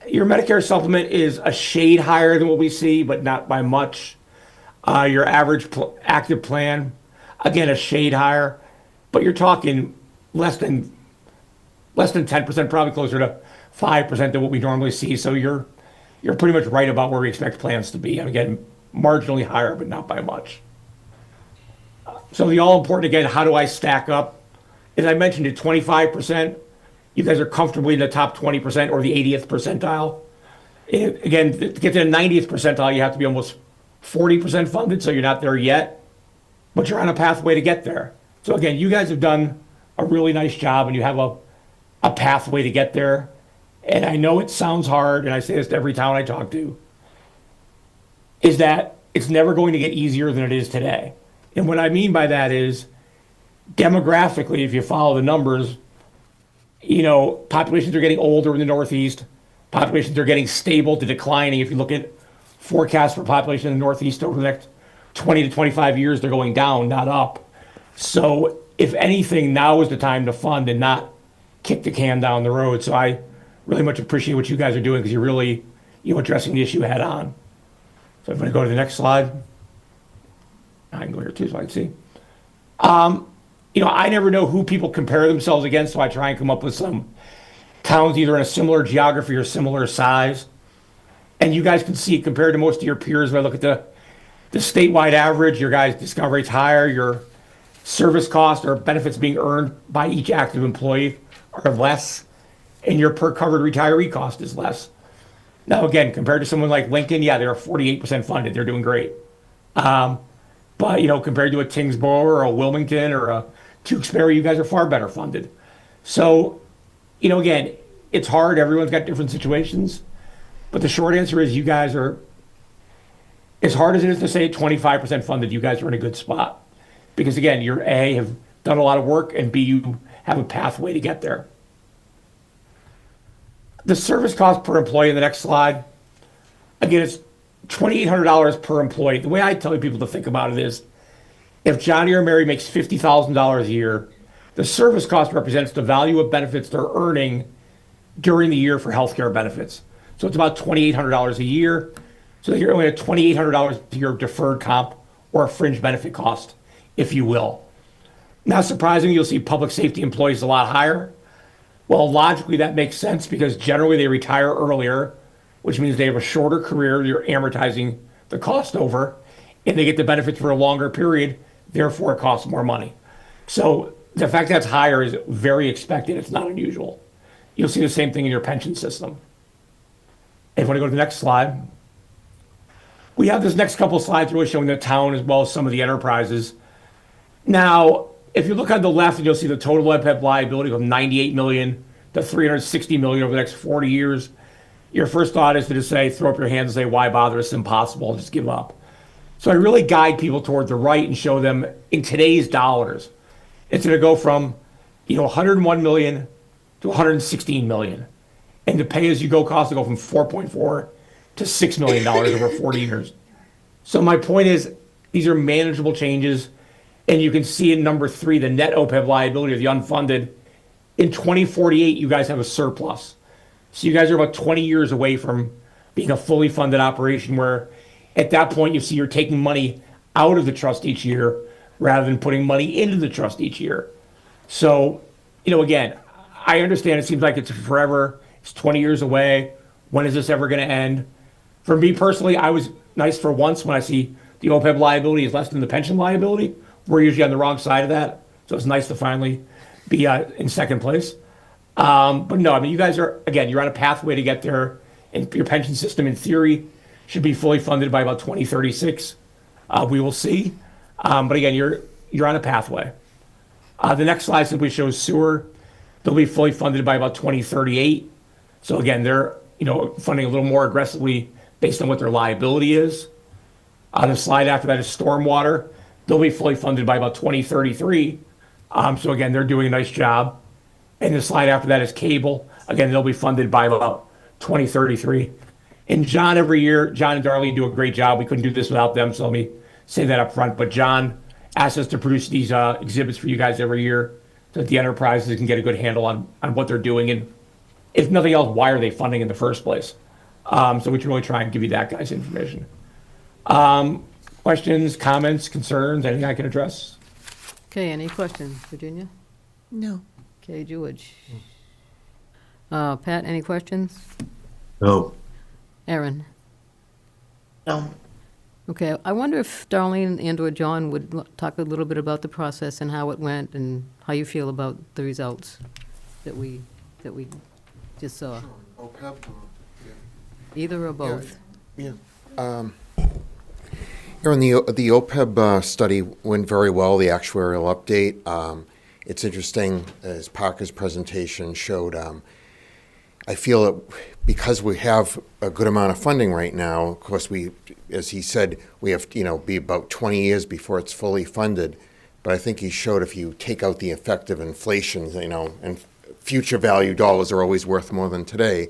Your Medicare supplement is a shade higher than what we see, but not by much. Your average active plan, again, a shade higher, but you're talking less than 10%, probably closer to 5% than what we normally see. So you're pretty much right about where we expect plans to be. And again, marginally higher, but not by much. So the all important, again, how do I stack up? As I mentioned, at 25%, you guys are comfortably in the top 20% or the 80th percentile. Again, to get to the 90th percentile, you have to be almost 40% funded, so you're not there yet, but you're on a pathway to get there. So again, you guys have done a really nice job, and you have a pathway to get there. And I know it sounds hard, and I say this to every town I talk to, is that it's never going to get easier than it is today. And what I mean by that is, demographically, if you follow the numbers, populations are getting older in the Northeast. Populations are getting stable to declining. If you look at forecasts for population in the Northeast over the next 20 to 25 years, they're going down, not up. So if anything, now is the time to fund and not kick the can down the road. So I really much appreciate what you guys are doing, because you're really, addressing the issue head on. So I'm going to go to the next slide. I can go here too so I can see. I never know who people compare themselves against, so I try and come up with some towns either in a similar geography or similar size. And you guys can see, compared to most of your peers, when I look at the statewide average, your guys' discount rate's higher, your service costs or benefits being earned by each active employee are less, and your per covered retiree cost is less. Now, again, compared to someone like Lincoln, yeah, they're 48% funded. They're doing great. But, compared to a Tingsboro or a Wilmington or a Tewksbury, you guys are far better funded. So, again, it's hard. Everyone's got different situations. But the short answer is you guys are, as hard as it is to say 25% funded, you guys are in a good spot. Because, again, you're A, have done a lot of work, and B, you have a pathway to get there. The service cost per employee in the next slide, again, it's $2,800 per employee. The way I tell people to think about it is, if Johnny or Mary makes $50,000 a year, the service cost represents the value of benefits they're earning during the year for healthcare benefits. So it's about $2,800 a year. So you're only at $2,800 to your deferred comp or a fringe benefit cost, if you will. Not surprisingly, you'll see public safety employees a lot higher. Well, logically, that makes sense, because generally they retire earlier, which means they have a shorter career. You're amortizing the cost over, and they get the benefits for a longer period. Therefore, it costs more money. So the fact that's higher is very expected. It's not unusual. You'll see the same thing in your pension system. If you want to go to the next slide. We have this next couple of slides really showing the town as well as some of the enterprises. Now, if you look on the left, you'll see the total OPEB liability from $98 million to $360 million over the next 40 years. Your first thought is to just say, throw up your hands and say, why bother? It's impossible. Just give up. So I really guide people toward the right and show them in today's dollars, it's going to go from, $101 million to $116 million. And the pay-as-you-go costs will go from $4.4 to $6 million over 40 years. So my point is, these are manageable changes. And you can see in number 3, the net OPEB liability of the unfunded. In 2048, you guys have a surplus. So you guys are about 20 years away from being a fully funded operation, where at that point you see you're taking money out of the trust each year rather than putting money into the trust each year. So, again, I understand it seems like it's forever. It's 20 years away. When is this ever going to end? For me personally, I was nice for once when I see the OPEB liability is less than the pension liability. We're usually on the wrong side of that. So it's nice to finally be in second place. But no, you guys are, again, you're on a pathway to get there. And your pension system, in theory, should be fully funded by about 2036. We will see. But again, you're on a pathway. The next slide simply shows sewer. They'll be fully funded by about 2038. So again, they're funding a little more aggressively based on what their liability is. The slide after that is stormwater. They'll be fully funded by about 2033. So again, they're doing a nice job. And the slide after that is cable. Again, they'll be funded by about 2033. And John, every year, John and Darlene do a great job. We couldn't do this without them, so let me say that up front. But John asked us to produce these exhibits for you guys every year so that the enterprises can get a good handle on what they're doing. And if nothing else, why are they funding in the first place? So we can really try and give you that guy's information. Questions, comments, concerns, anything I can address? Okay, any questions, Virginia? No. Okay, George. Pat, any questions? No. Aaron? No. Okay, I wonder if Darlene and/or John would talk a little bit about the process and how it went and how you feel about the results that that we just saw? OPEB? Either or both? Yeah. Aaron, the OPEB study went very well, the actuarial update. It's interesting, as Parker's presentation showed, I feel that because we have a good amount of funding right now, of course, as he said, we have, be about 20 years before it's fully funded. But I think he showed if you take out the effect of inflation, and future value dollars are always worth more than today,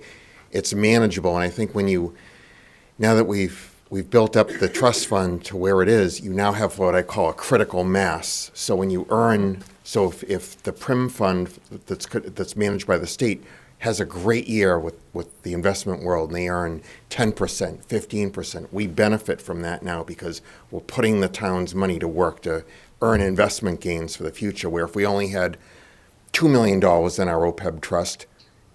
it's manageable. And I think now that we've built up the trust fund to where it is, you now have what I call a critical mass. So when you earn, if the PRIM fund that's managed by the state has a great year with the investment world, and they earn 10%, 15%, we benefit from that now because we're putting the town's money to work to earn investment gains for the future, where if we only had $2 million in our OPEB trust,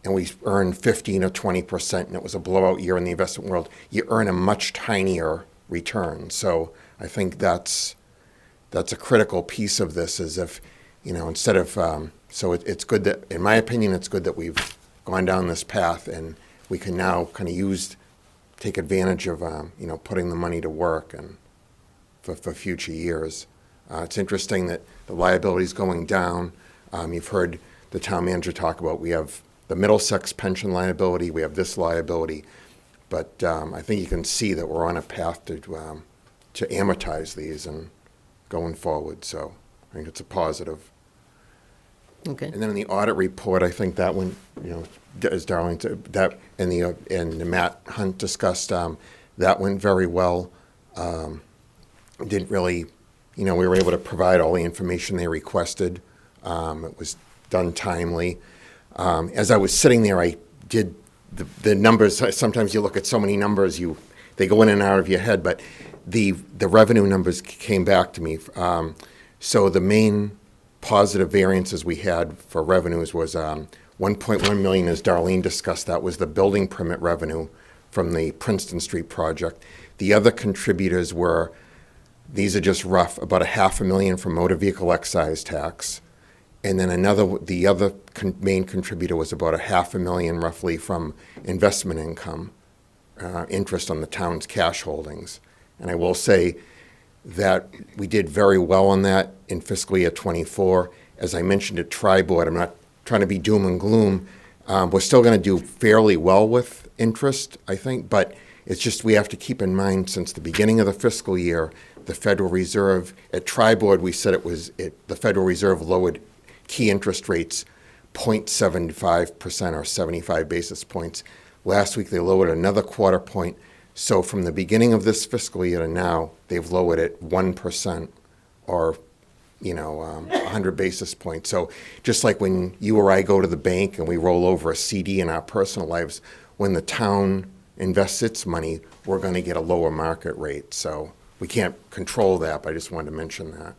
and we earned 15 or 20%, and it was a blowout year in the investment world, you earn a much tinier return. So I think that's a critical piece of this, is if, instead of, it's good that, in my opinion, it's good that we've gone down this path, and we can now kind of take advantage of, putting the money to work and for future years. It's interesting that the liability's going down. You've heard the town manager talk about, we have the Middlesex pension liability, we have this liability, but I think you can see that we're on a path to amortize these and going forward. So I think it's a positive. Okay. And then in the audit report, I think that one, as Darlene said, that and Matt Hunt discussed, that went very well. Didn't really, we were able to provide all the information they requested. It was done timely. As I was sitting there, I did the numbers. Sometimes you look at so many numbers, they go in and out of your head, but the revenue numbers came back to me. So the main positive variances we had for revenues was 1.1 million, as Darlene discussed. That was the building permit revenue from the Princeton Street project. The other contributors were, these are just rough, about $500,000 from motor vehicle excise tax. And then the other main contributor was about $500,000 roughly from investment income, interest on the town's cash holdings. And I will say that we did very well on that in fiscal year '24. As I mentioned at Tri-Board, I'm not trying to be doom and gloom. We're still going to do fairly well with interest, I think, but it's just we have to keep in mind, since the beginning of the fiscal year, the Federal Reserve, at Tri-Board, we said the Federal Reserve lowered key interest rates 0.75% or 75 basis points. Last week, they lowered another quarter point. So from the beginning of this fiscal year to now, they've lowered it 1% or, 100 basis points. So just like when you or I go to the bank and we roll over a CD in our personal lives, when the town invests its money, we're going to get a lower market rate. So we can't control that, but I just wanted to mention that.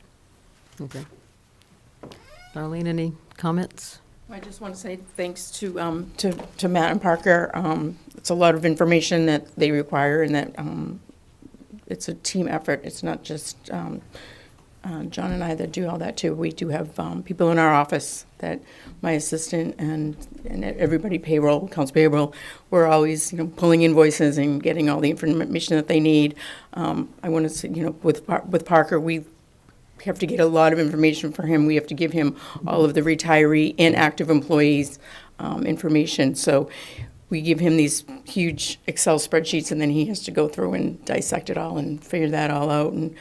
Okay. Darlene, any comments? I just want to say thanks to Matt and Parker. It's a lot of information that they require, and that it's a team effort. It's not just John and I that do all that too. We do have people in our office, that my assistant and everybody, payroll, accounts payable, we're always pulling invoices and getting all the information that they need. I want to say, with Parker, we have to get a lot of information for him. We have to give him all of the retiree and active employees information. So we give him these huge Excel spreadsheets, and then he has to go through and dissect it all and figure that all out. And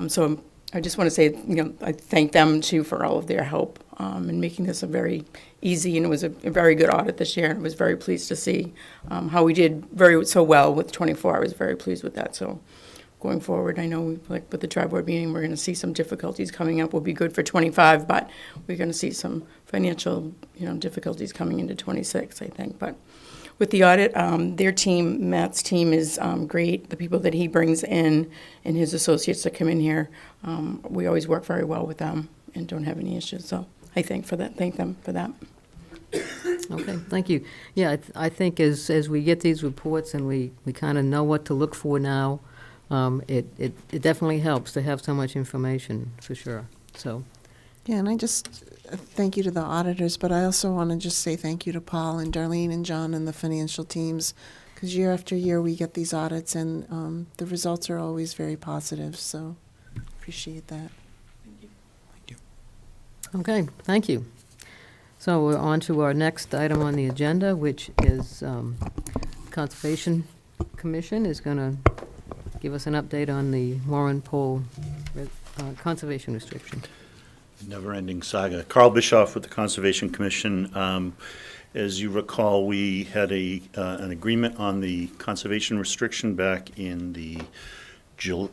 so I just want to say, I thank them too for all of their help in making this a very easy, and it was a very good audit this year. I was very pleased to see how we did so well with 24. I was very pleased with that. So going forward, I know, like with the Tri-Board meeting, we're going to see some difficulties coming up. Will be good for 25, but we're going to see some financial, difficulties coming into 26, I think. But with the audit, their team, Matt's team, is great. The people that he brings in and his associates that come in here, we always work very well with them and don't have any issues. So I thank them for that. Okay, thank you. Yeah, I think as we get these reports and we kind of know what to look for now, it definitely helps to have so much information, for sure. So, Yeah, and I just, thank you to the auditors, but I also want to just say thank you to Paul and Darlene and John and the financial teams, because year after year we get these audits and the results are always very positive, so appreciate that. Okay, thank you. So we're on to our next item on the agenda, which is Conservation Commission is going to give us an update on the Warren Pole conservation restriction. Never-ending saga. Carl Bischoff with the Conservation Commission. As you recall, we had an agreement on the conservation restriction back in the June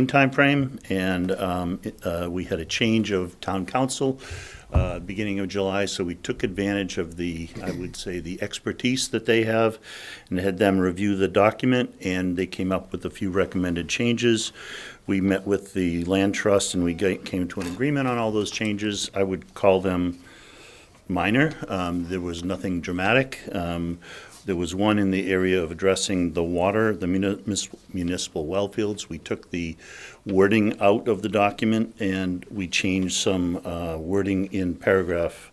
timeframe, and we had a change of town council beginning of July, so we took advantage of I would say, the expertise that they have and had them review the document, and they came up with a few recommended changes. We met with the land trust and we came to an agreement on all those changes. I would call them minor. There was nothing dramatic. There was one in the area of addressing the water, the municipal well fields. We took the wording out of the document and we changed some wording in paragraph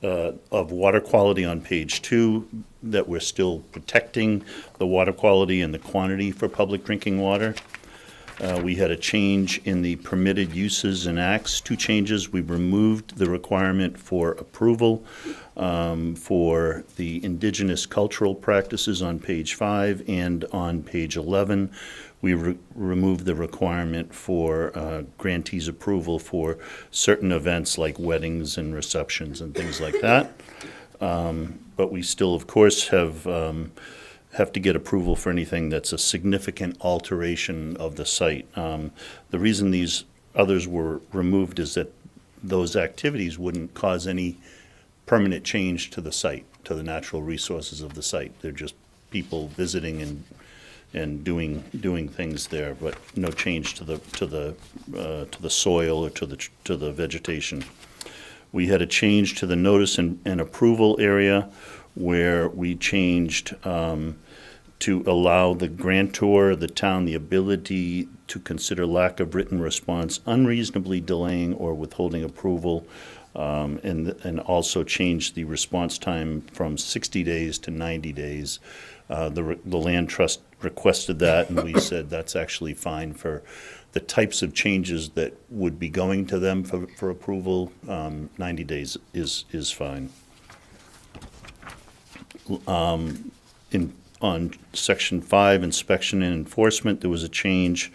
of water quality on page 2, that we're still protecting the water quality and the quantity for public drinking water. We had a change in the permitted uses and acts, 2 changes. We removed the requirement for approval for the indigenous cultural practices on page 5, and on page 11, we removed the requirement for grantees approval for certain events like weddings and receptions and things like that. But we still, of course, have to get approval for anything that's a significant alteration of the site. The reason these others were removed is that those activities wouldn't cause any permanent change to the site, to the natural resources of the site. They're just people visiting and doing things there, but no change to the soil or to the vegetation. We had a change to the notice and approval area, where we changed to allow the grantor, the town, the ability to consider lack of written response unreasonably delaying or withholding approval, and also changed the response time from 60 days to 90 days. The land trust requested that, and we said that's actually fine for the types of changes that would be going to them for approval. 90 days is fine. On section 5, inspection and enforcement, there was a change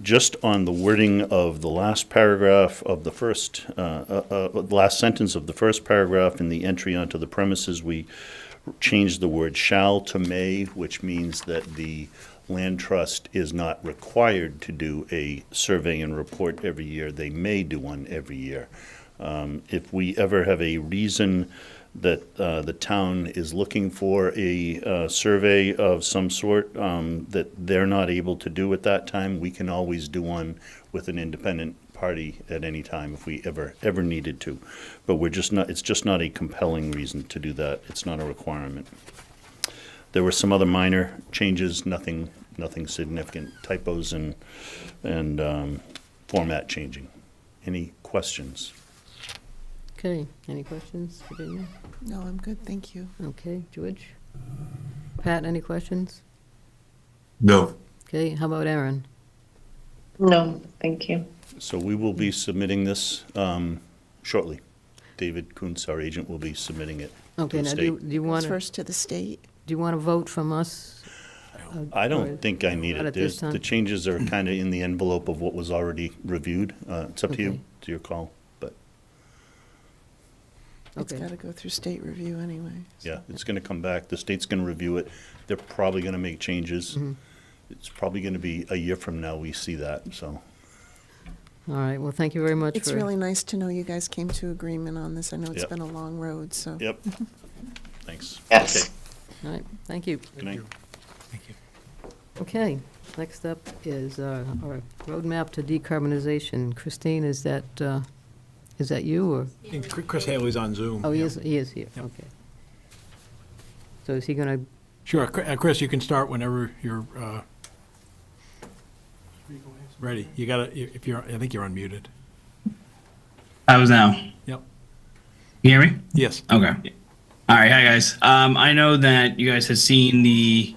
just on the wording of the last paragraph of the first, last sentence of the first paragraph in the entry onto the premises. We changed the word shall to may, which means that the land trust is not required to do a survey and report every year. They may do one every year. If we ever have a reason that the town is looking for a survey of some sort that they're not able to do at that time, we can always do one with an independent party at any time if we ever needed to. But it's just not a compelling reason to do that. It's not a requirement. There were some other minor changes, nothing significant, typos and format changing. Any questions? Okay, any questions, Virginia? No, I'm good, thank you. Okay, George? Pat, any questions? No. Okay, how about Aaron? No, thank you. So we will be submitting this shortly. David Kuntz, our agent, will be submitting it to Okay, the now do state. you want Goes to, first to the state. do you want to vote from us? I or don't think I need not it. at this The time? changes are kind of in the envelope of what was already reviewed. It's up to you, Okay. to your call, but It's Okay. got to go through state review anyway. so- yeah, it's going to come back. The state's going to review it. They're probably going to make changes. Mm-hmm. It's probably going to be a year from now we see that, so. All right, well, thank you very much for. It's really nice to know you guys came to agreement on this. I know it's Yep. been a long road, so. Yep. Thanks. Yes. Okay. All right, thank you. Good night. Thank you. Okay, next up is our roadmap to decarbonization. Christine, is that you, or? And Chris Haley's on Zoom. Oh, he Yeah. is here, Yep. okay. So is he going to, Sure, Chris, you can start whenever you're ready. You gotta, if you're, I think you're unmuted. How is now? You hear me? Yes. Okay. All right. Hi, guys. I know that you guys had seen the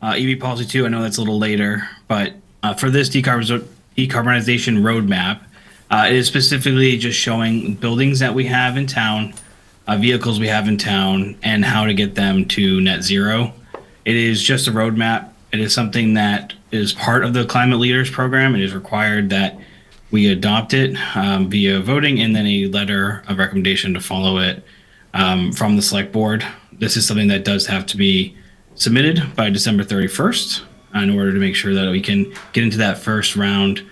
EV policy too. I know that's a little later, but for this decarbonization roadmap, it is specifically just showing buildings that we have in town, vehicles we have in town, and how to get them to net zero. It is just a roadmap. It is something that is part of the Climate Leaders Program. It is required that we adopt it via voting and then a letter of recommendation to follow it from the select board. This is something that does have to be submitted by December 31st in order to make sure that we can get into that first round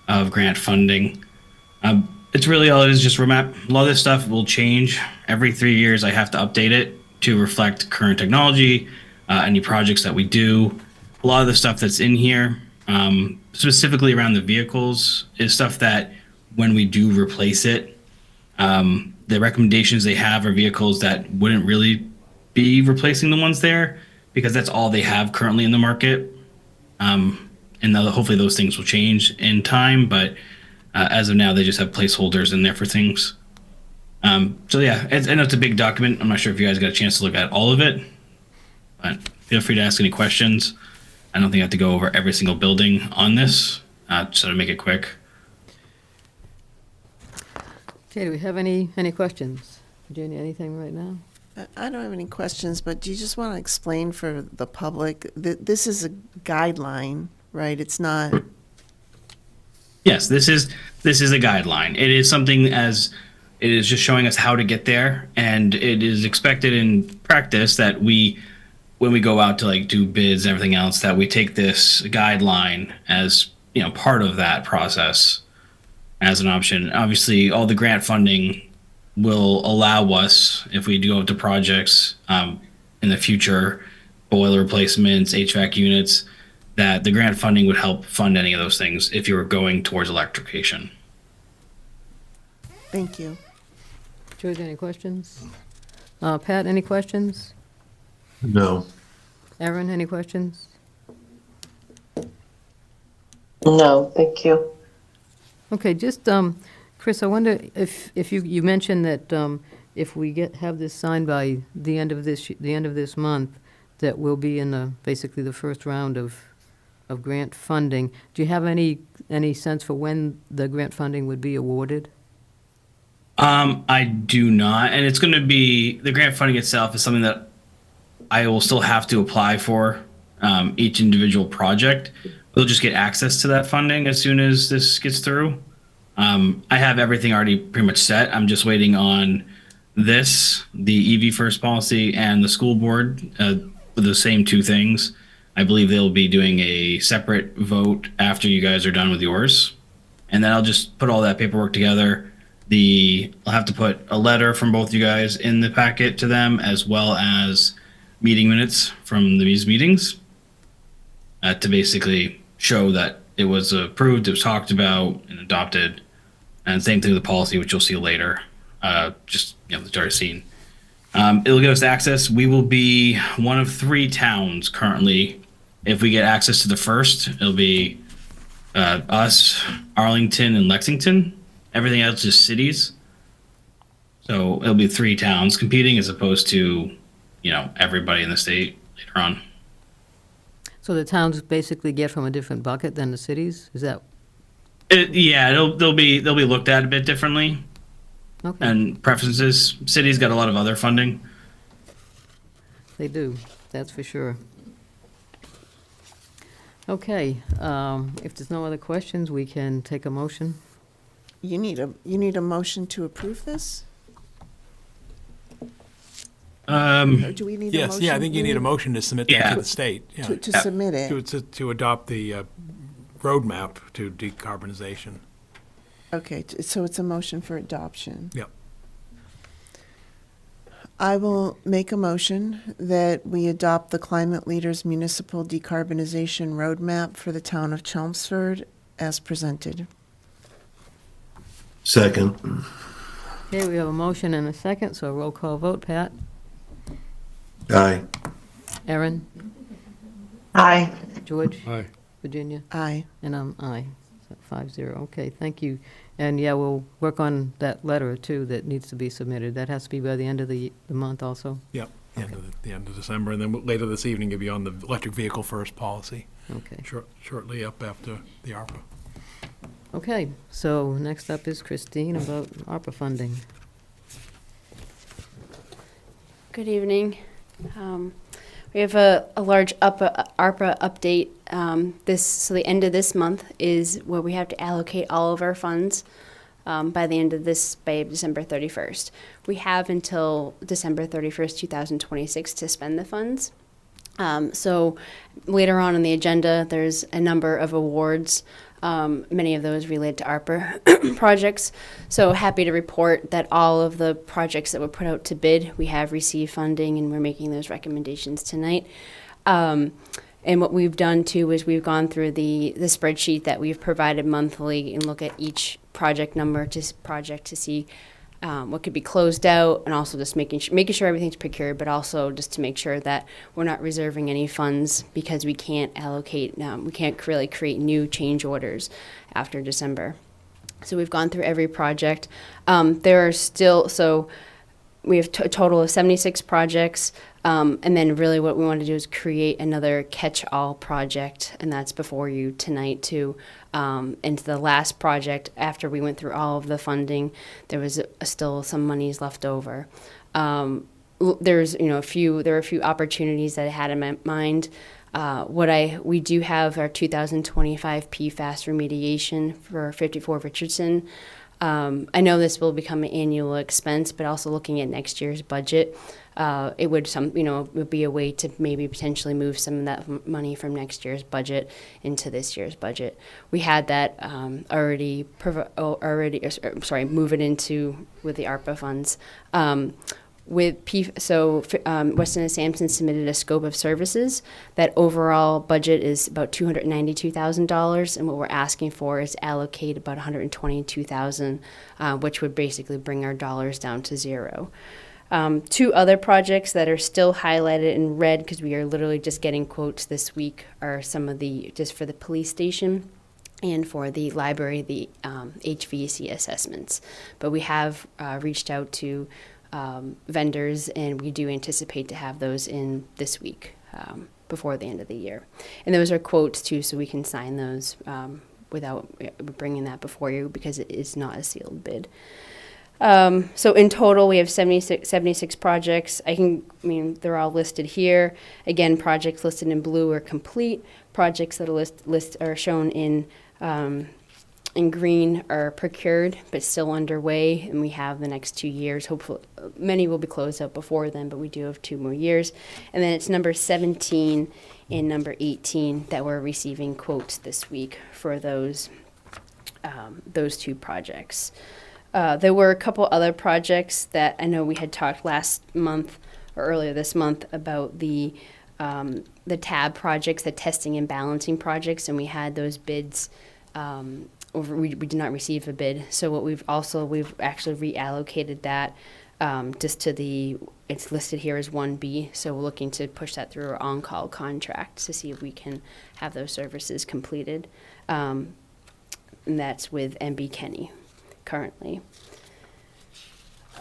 of grant funding. It's really all it is, just roadmap. A lot of this stuff will change every 3 years. I have to update it to reflect current technology, any projects that we do. A lot of the stuff that's in here, specifically around the vehicles, is stuff that when we do replace it, the recommendations they have are vehicles that wouldn't really be replacing the ones there because that's all they have currently in the market. And hopefully those things will change in time, but as of now, they just have placeholders in there for things. So yeah, I know it's a big document. I'm not sure if you guys got a chance to look at all of it, but feel free to ask any questions. I don't think I have to go over every single building on this, so to make it quick. Okay, do we have any questions? Virginia, anything right now? I don't have any questions, but do you just want to explain for the public that this is a guideline, right? It's not. Yes, this is a guideline. It is something as it is just showing us how to get there, and it is expected in practice that when we go out to like do bids and everything else, that we take this guideline as part of that process as an option. Obviously, all the grant funding will allow us, if we do go to projects in the future, boiler replacements, HVAC units, that the grant funding would help fund any of those things if you were going towards electrification. Thank you. George, any questions? Pat, any questions? No. Erin, any questions? No, thank you. Okay, just, Chris, I wonder if you mentioned that if we have this signed by the end of this month, that we'll be in basically the first round of grant funding. Do you have any sense for when the grant funding would be awarded? I do not, and it's going to be the grant funding itself is something that I will still have to apply for each individual project. We'll just get access to that funding as soon as this gets through. I have everything already pretty much set. I'm just waiting on the EV First policy and the school board with the same two things. I believe they'll be doing a separate vote after you guys are done with yours. And then I'll just put all that paperwork together. I'll have to put a letter from both you guys in the packet to them, as well as meeting minutes from these meetings to basically show that it was approved, it was talked about and adopted. And same thing with the policy, which you'll see later. Just, the already seen. It'll give us access. We will be one of 3 towns currently. If we get access to the first, it'll be us, Arlington, and Lexington. Everything else is cities. So it'll be 3 towns competing as opposed to, everybody in the state later on. So the towns basically get from a different bucket than the cities? Is that? They'll be looked at a bit differently. Okay. And preferences. Cities got a lot of other funding. They do, that's for sure. Okay, if there's no other questions, we can take a motion. You need a motion to approve this? Or do we need a Yes, motion? yeah, I think you need a motion to submit that to the state. Yeah. To submit it? To adopt the roadmap to decarbonization. Okay, so it's a motion for adoption. Yep. I will make a motion that we adopt the Climate Leaders Municipal Decarbonization Roadmap for the town of Chelmsford as presented. Second. Okay, we have a motion and a second, so a roll call vote. Pat? Aye. Erin? Aye. George? Aye. Virginia? Aye. And I'm aye. So 5-0. Okay, thank you. And yeah, we'll work on that letter too that needs to be submitted. That has to be by the end of the month also. Yep, the end of December, and then later this evening, you'll be on the electric vehicle first policy. Okay. Shortly up after the ARPA. Okay, so next up is Christine about ARPA funding. Good evening. We have a large ARPA update. So the end of this month is where we have to allocate all of our funds by December 31st. We have until December 31st, 2026 to spend the funds. So later on in the agenda, there's a number of awards, many of those related to ARPA projects. So happy to report that all of the projects that were put out to bid, we have received funding, and we're making those recommendations tonight. And what we've done too is we've gone through the spreadsheet that we've provided monthly and look at each project number to see what could be closed out, and also just making sure everything's procured, but also just to make sure that we're not reserving any funds because we can't allocate, we can't really create new change orders after December. So we've gone through every project. There are still, so we have a total of 76 projects. And then really what we want to do is create another catch-all project, and that's before you tonight too. And the last project, after we went through all of the funding, there was still some monies left over. There's, there are a few opportunities that I had in my mind. We do have our 2025 PFAS remediation for 54 Richardson. I know this will become an annual expense, but also looking at next year's budget, it would be a way to maybe potentially move some of that money from next year's budget into this year's budget. We had that move it into with the ARPA funds. Weston & Sampson submitted a scope of services. That overall budget is about $292,000, and what we're asking for is allocate about $122,000, which would basically bring our dollars down to zero. Two other projects that are still highlighted in red because we are literally just getting quotes this week are just for the police station and for the library, the HVAC assessments. But we have reached out to vendors, and we do anticipate to have those in this week before the end of the year. And those are quotes too, so we can sign those without bringing that before you because it is not a sealed bid. So in total, we have 76 projects. They're all listed here. Again, projects listed in blue are complete. Projects that are shown in green are procured, but still underway, and we have the next 2 years. Hopefully, many will be closed out before then, but we do have 2 more years. And then it's number 17 and number 18 that we're receiving quotes this week for those 2 projects. There were a couple other projects that I know we had talked last month or earlier this month about the TAB projects, the testing and balancing projects, and we had those bids. We did not receive a bid, so what we've actually reallocated that just to it's listed here as 1B, so we're looking to push that through our on-call contract to see if we can have those services completed. And that's with MB Kenny currently.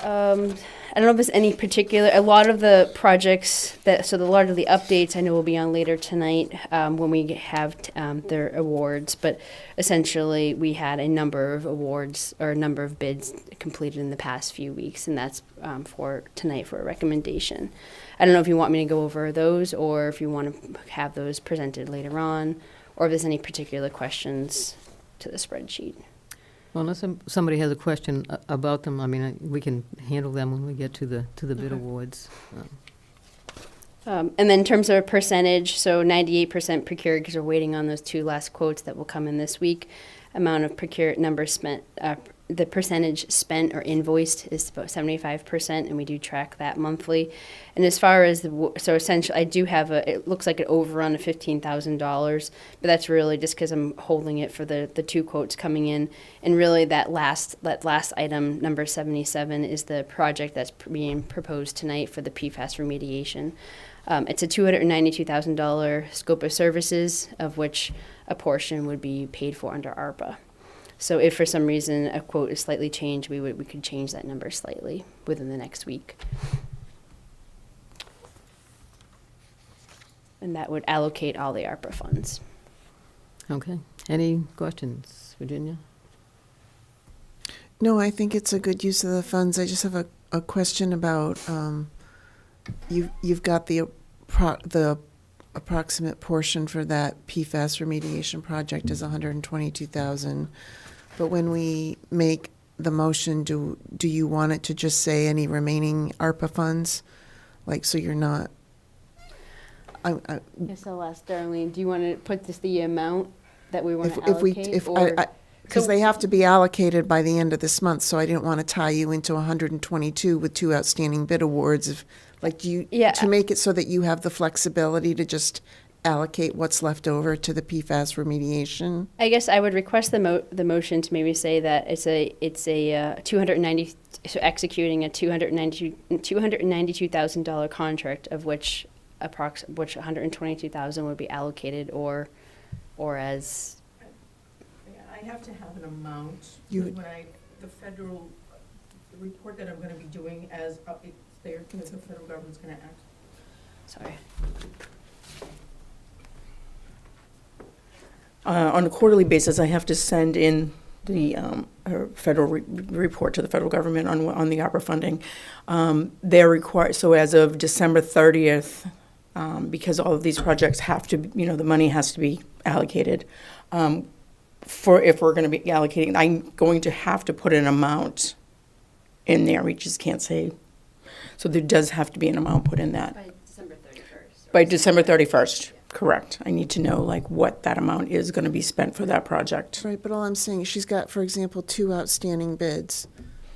I don't know if there's any particular, a lot of the projects a lot of the updates I know will be on later tonight when we have their awards, but essentially we had a number of awards or a number of bids completed in the past few weeks, and that's for tonight for a recommendation. I don't know if you want me to go over those or if you want to have those presented later on, or if there's any particular questions to the spreadsheet. Well, unless somebody has a question about them, we can handle them when we get to the bid awards. And then in terms of a percentage, so 98% procured because we're waiting on those 2 last quotes that will come in this week. Amount of procured number spent, the percentage spent or invoiced is about 75%, and we do track that monthly. And as far as essentially, I do have it looks like an overrun of $15,000, but that's really just because I'm holding it for the 2 quotes coming in. And really, that last item, number 77, is the project that's being proposed tonight for the PFAS remediation. It's a $292,000 scope of services, of which a portion would be paid for under ARPA. So if for some reason a quote is slightly changed, we could change that number slightly within the next week. And that would allocate all the ARPA funds. Okay. Any questions, Virginia? No, I think it's a good use of the funds. I just have a question about, you've got the approximate portion for that PFAS remediation project is 122,000. But when we make the motion, do you want it to just say any remaining ARPA funds? Like, so you're not, I guess I'll ask Darlene, do you want to put the amount that we want to allocate? because they have to be allocated by the end of this month, so I didn't want to tie you into 122 with 2 outstanding bid awards. To make it so that you have the flexibility to just allocate what's left over to the PFAS remediation? I guess I would request the motion to maybe say that it's a 290, so executing a $292,000 contract, of which which 122,000 would be allocated or as. I have to have an amount You- when the federal, the report that I'm gonna be doing as, the federal government's gonna act. Sorry. On a quarterly basis, I have to send in the federal report to the federal government on the ARPA funding. They're required, so as of December 30th, because all of these projects have to, the money has to be allocated. If we're going to be allocating, I'm going to have to put an amount in there. We just can't say. So there does have to be an amount put in that. By December 31st. By December 31st, correct. I need to know what that amount is going to be spent for that project. Right, but all I'm saying, she's got, for example, 2 outstanding bids.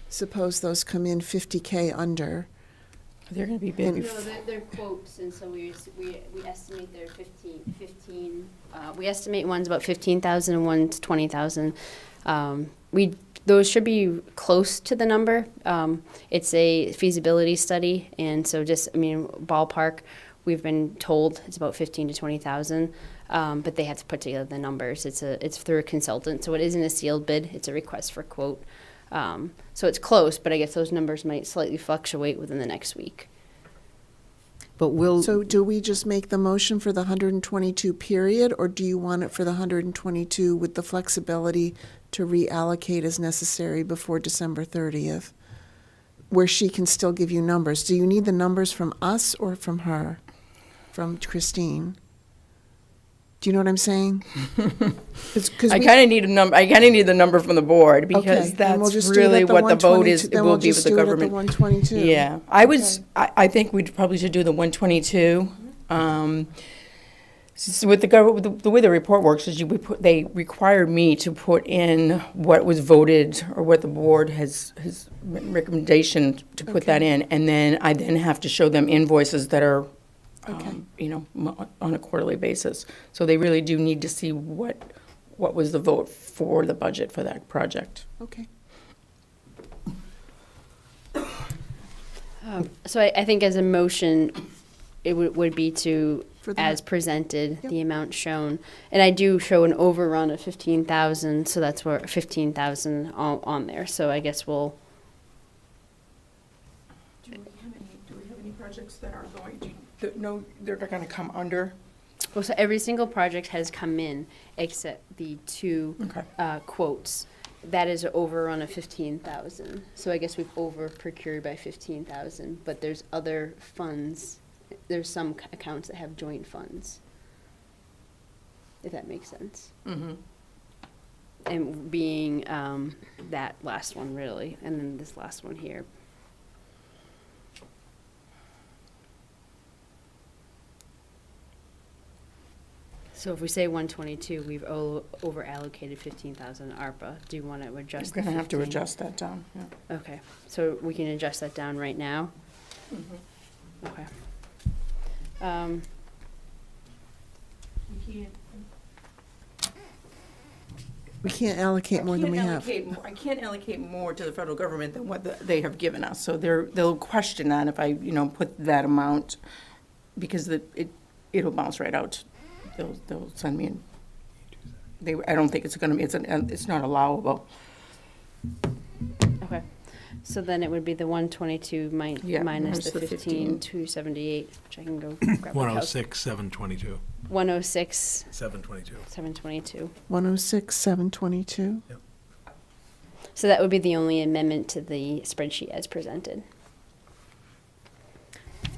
Suppose those come in 50K under. They're going to be big. No, they're quotes, and so we estimate they're 15, we estimate one's about 15,000 and one's 20,000. Those should be close to the number. It's a feasibility study, and so ballpark, we've been told it's about 15 to 20,000, but they have to put together the numbers. It's through a consultant, so it isn't a sealed bid. It's a request for quote. So it's close, but I guess those numbers might slightly fluctuate within the next week. But So do we just make the motion for the 122 period, or do you want it for the 122 with the flexibility to reallocate as necessary before December 30th, where she can still give you numbers? Do you need the numbers from us or from her, from Christine? Do you know what I'm saying? I kind of need a number. I kind of need the number from the board because Okay, then we'll that's just do it really at the what the vote is. 122 It then will we'll be with just the do it at the government. 122. Yeah, I think we probably should do the 122. So with the way the report works is they required me to put in what was voted or what the board has recommendation to put that in, and then I have to show them invoices that are. On a quarterly basis. So they really do need to see what was the vote for the budget for that project. Okay. So I think as a motion, it would be to, as presented, the amount shown. And I do show an overrun of 15,000, so that's where 15,000 on there. So I guess we'll. Do we have any projects that are going to? No, they're not going to come under. Well, so every single project has come in except the 2 quotes. That is an overrun of 15,000. So I guess we've over procured by 15,000. But there's other funds. There's some accounts that have joint funds. If that makes sense. Mm-hmm. And being that last one really, and then this last one here. So if we say 122, we've over allocated 15,000 ARPA. Do you want to adjust? We're going to have to adjust that down. Yeah. Okay, so we can adjust that down right now. Mm-hmm. Okay. We can't allocate more than we have. I can't allocate more to the federal government than what they have given us. So they'll question that if I put that amount, because it'll bounce right out. They'll send me in. I don't think it's gonna be, it's not allowable. Okay. So then it would be the 122 Yeah, minus the minus the 15,278, which I can go grab my calc- 106, 722. 106, 722. 722. 106, 722. So that would be the only amendment to the spreadsheet as presented.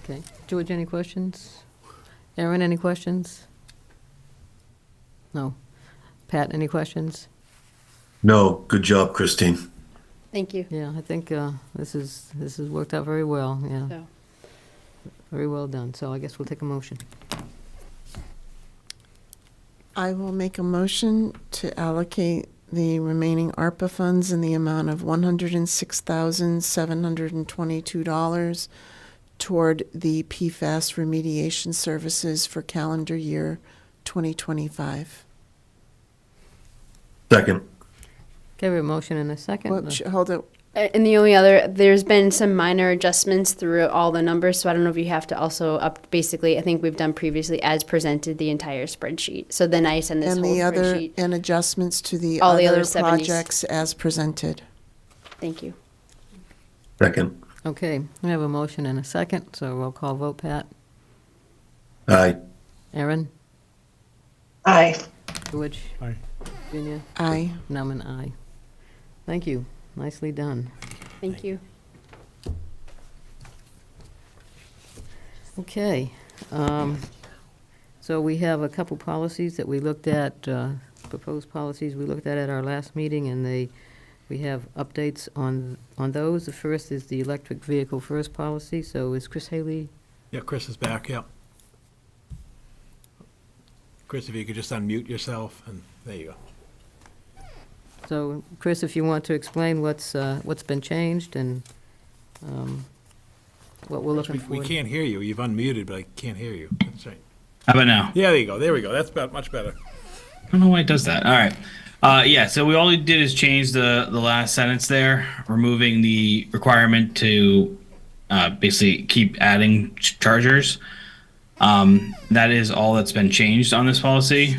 Okay. George, any questions? Aaron, any questions? No. Pat, any questions? No, good job, Christine. Thank you. Yeah, I think this has worked out very well, yeah. So, Very well done. So I guess we'll take a motion. I will make a motion to allocate the remaining ARPA funds in the amount of $106,722 toward the PFAS remediation services for calendar year 2025. Second. Okay, we have a motion and a second. Hold it. and the only other, there's been some minor adjustments through all the numbers, so I don't know if you have to also basically, I think we've done previously as presented the entire spreadsheet. So then I send this And whole the other, spreadsheet. and adjustments to the All the other other 70s. projects as presented. Thank you. Second. Okay, we have a motion and a second, so roll call vote, Pat. Aye. Aaron? Aye. George? Aye. Virginia? Aye. And I'm an aye. Thank you. Nicely done. Thank you. Okay. So we have a couple policies that we looked at, proposed policies we looked at our last meeting, and we have updates on those. The first is the electric vehicle first policy. So is Chris Haley? Yeah, Chris is back, yeah. Chris, if you could just unmute yourself, and there you go. So, Chris, if you want to explain what's been changed and what we're looking for. We can't hear you. You've unmuted, but I can't hear you. That's right. How about now? Yeah, there you go. There we go. That's much better. I don't know why it does that. All right. Yeah, so we all we did is change the last sentence there, removing the requirement to basically keep adding chargers. That is all that's been changed on this policy.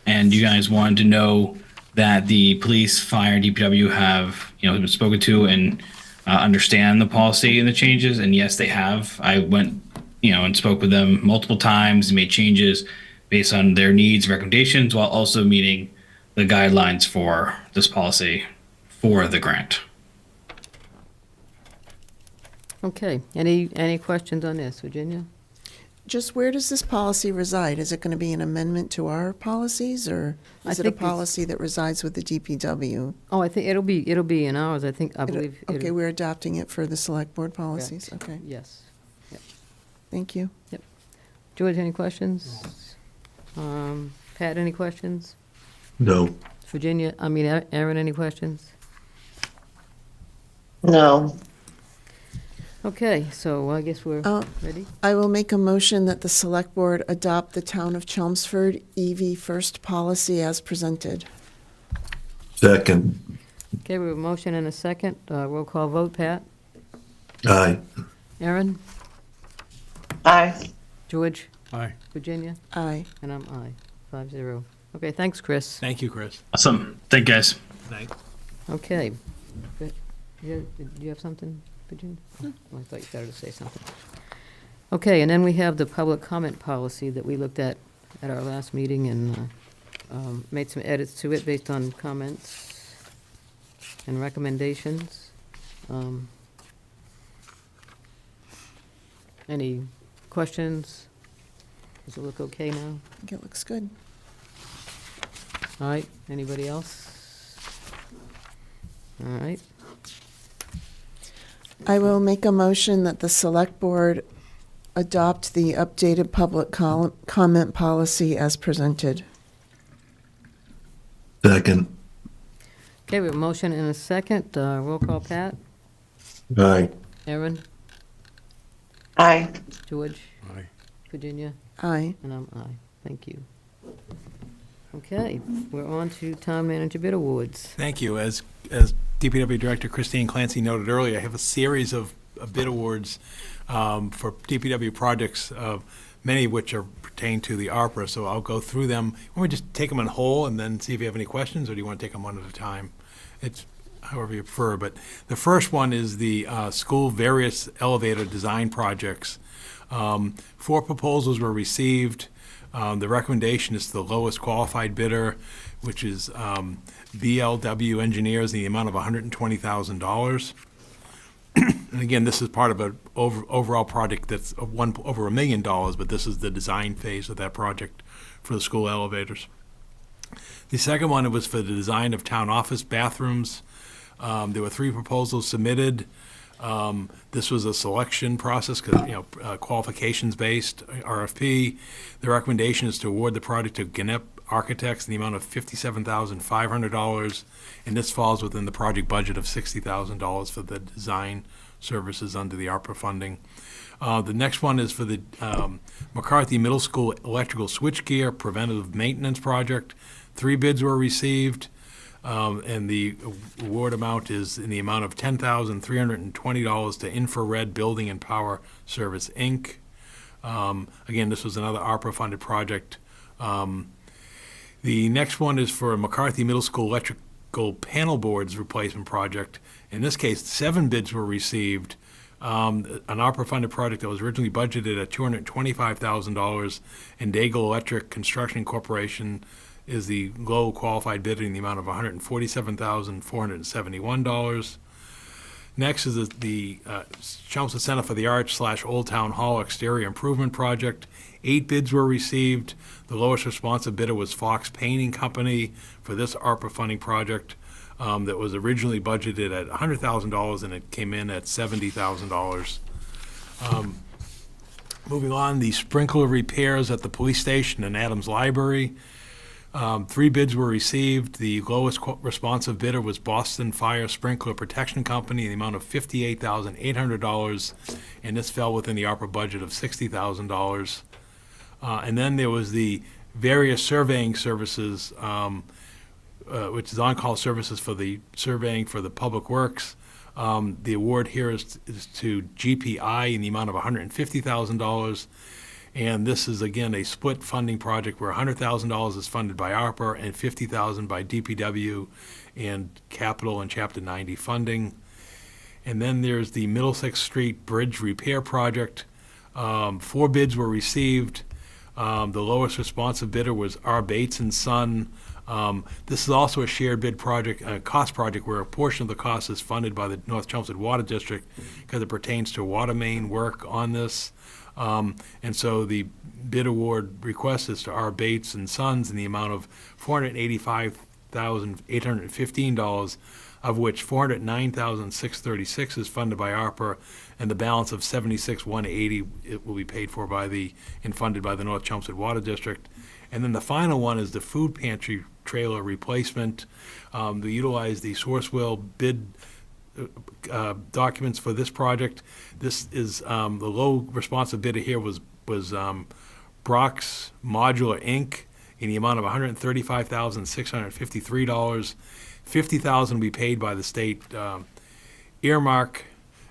And you guys wanted to know that the police, fire, and DPW have, been spoken to and understand the policy and the changes. And yes, they have. I went, and spoke with them multiple times and made changes based on their needs, recommendations, while also meeting the guidelines for this policy for the grant. Okay. Any questions on this, Virginia? Just where does this policy reside? Is it going to be an amendment to our policies, or is it a policy that resides with the DPW? Oh, I think it'll be in ours. I believe. Okay, we're adopting it for the select board policies. Correct. Okay, Yes. Yep. thank you. Yep. George, any questions? Pat, any questions? No. Virginia, Aaron, any questions? No. Okay, so I guess we're ready. I will make a motion that the select board adopt the town of Chelmsford EV first policy as presented. Second. Okay, we have a motion and a second. Roll call vote, Pat. Aye. Aaron? Aye. George? Aye. Virginia? Aye. And I'm aye. 5-0. Okay, thanks, Chris. Thank you, Chris. Awesome. Thank you, guys. Night. Okay. Do you have something, Virginia? Oh, I thought you started to say something. Okay, and then we have the public comment policy that we looked at our last meeting and made some edits to it based on comments and recommendations. Any questions? Does it look okay now? I think it looks good. All right, anybody else? All right, I will make a motion that the select board adopt the updated public comment policy as presented. Second. okay, we have a motion and a second. Roll call, Pat. Aye. Aaron? Aye. George? Aye. Virginia? Aye. And I'm aye. Thank you. Okay, we're on to town manager bid awards. Thank you. As DPW Director Christine Clancy noted earlier, I have a series of bid awards for DPW projects many of which are pertain to the ARPA, so I'll go through them. Want we just take them in whole and then see if you have any questions, or do you want to take them one at a time? It's however you prefer, but the first one is the school various elevator design projects. 4 proposals were received. The recommendation is the lowest qualified bidder, which is BLW Engineers in the amount of $120,000. And again, this is part of an overall project that's over $1 million, but this is the design phase of that project for the school elevators. The second one was for the design of town office bathrooms. There were 3 proposals submitted. This was a selection process, qualifications-based RFP. The recommendation is to award the project to Gannett Architects in the amount of $57,500, and this falls within the project budget of $60,000 for the design services under the ARPA funding. The next one is for the McCarthy Middle School electrical switchgear preventive maintenance project. 3 bids were received. And the award amount is in the amount of $10,320 to Infrared Building and Power Service, Inc. Again, this was another ARPA-funded project. The next one is for a McCarthy Middle School electrical panel boards replacement project. In this case, 7 bids were received. An ARPA-funded project that was originally budgeted at $225,000, and Daigle Electric Construction Corporation is the low qualified bidder in the amount of $147,471. Next is the Chelmsford Center for the Arts / Old Town Hall exterior improvement project. 8 bids were received. The lowest responsive bidder was Fox Painting Company for this ARPA funding project that was originally budgeted at $100,000, and it came in at $70,000. Moving on, the sprinkler repairs at the police station and Adams Library. 3 bids were received. The lowest responsive bidder was Boston Fire Sprinkler Protection Company in the amount of $58,800, and this fell within the ARPA budget of $60,000. And then there was the various surveying services, which is on-call services for the surveying for the public works. The award here is to GPI in the amount of $150,000. And this is, again, a split funding project where $100,000 is funded by ARPA and $50,000 by DPW and Capital and Chapter 90 funding. And then there's the Middlesex Street Bridge Repair Project. 4 bids were received. The lowest responsive bidder was R. Bates & Son. This is also a shared bid project, a cost project, where a portion of the cost is funded by the North Chelmsford Water District because it pertains to water main work on this. And so the bid award request is to R. Bates & Sons in the amount of $485,815, of which $409,636 is funded by ARPA, and the balance of $76,180 it will be paid for by and funded by the North Chelmsford Water District. And then the final one is the food pantry trailer replacement. We utilize the Sourcewell bid documents for this project. This is the low responsive bidder here was Brock's Modular Inc. in the amount of $135,653. $50,000 will be paid by the state earmark,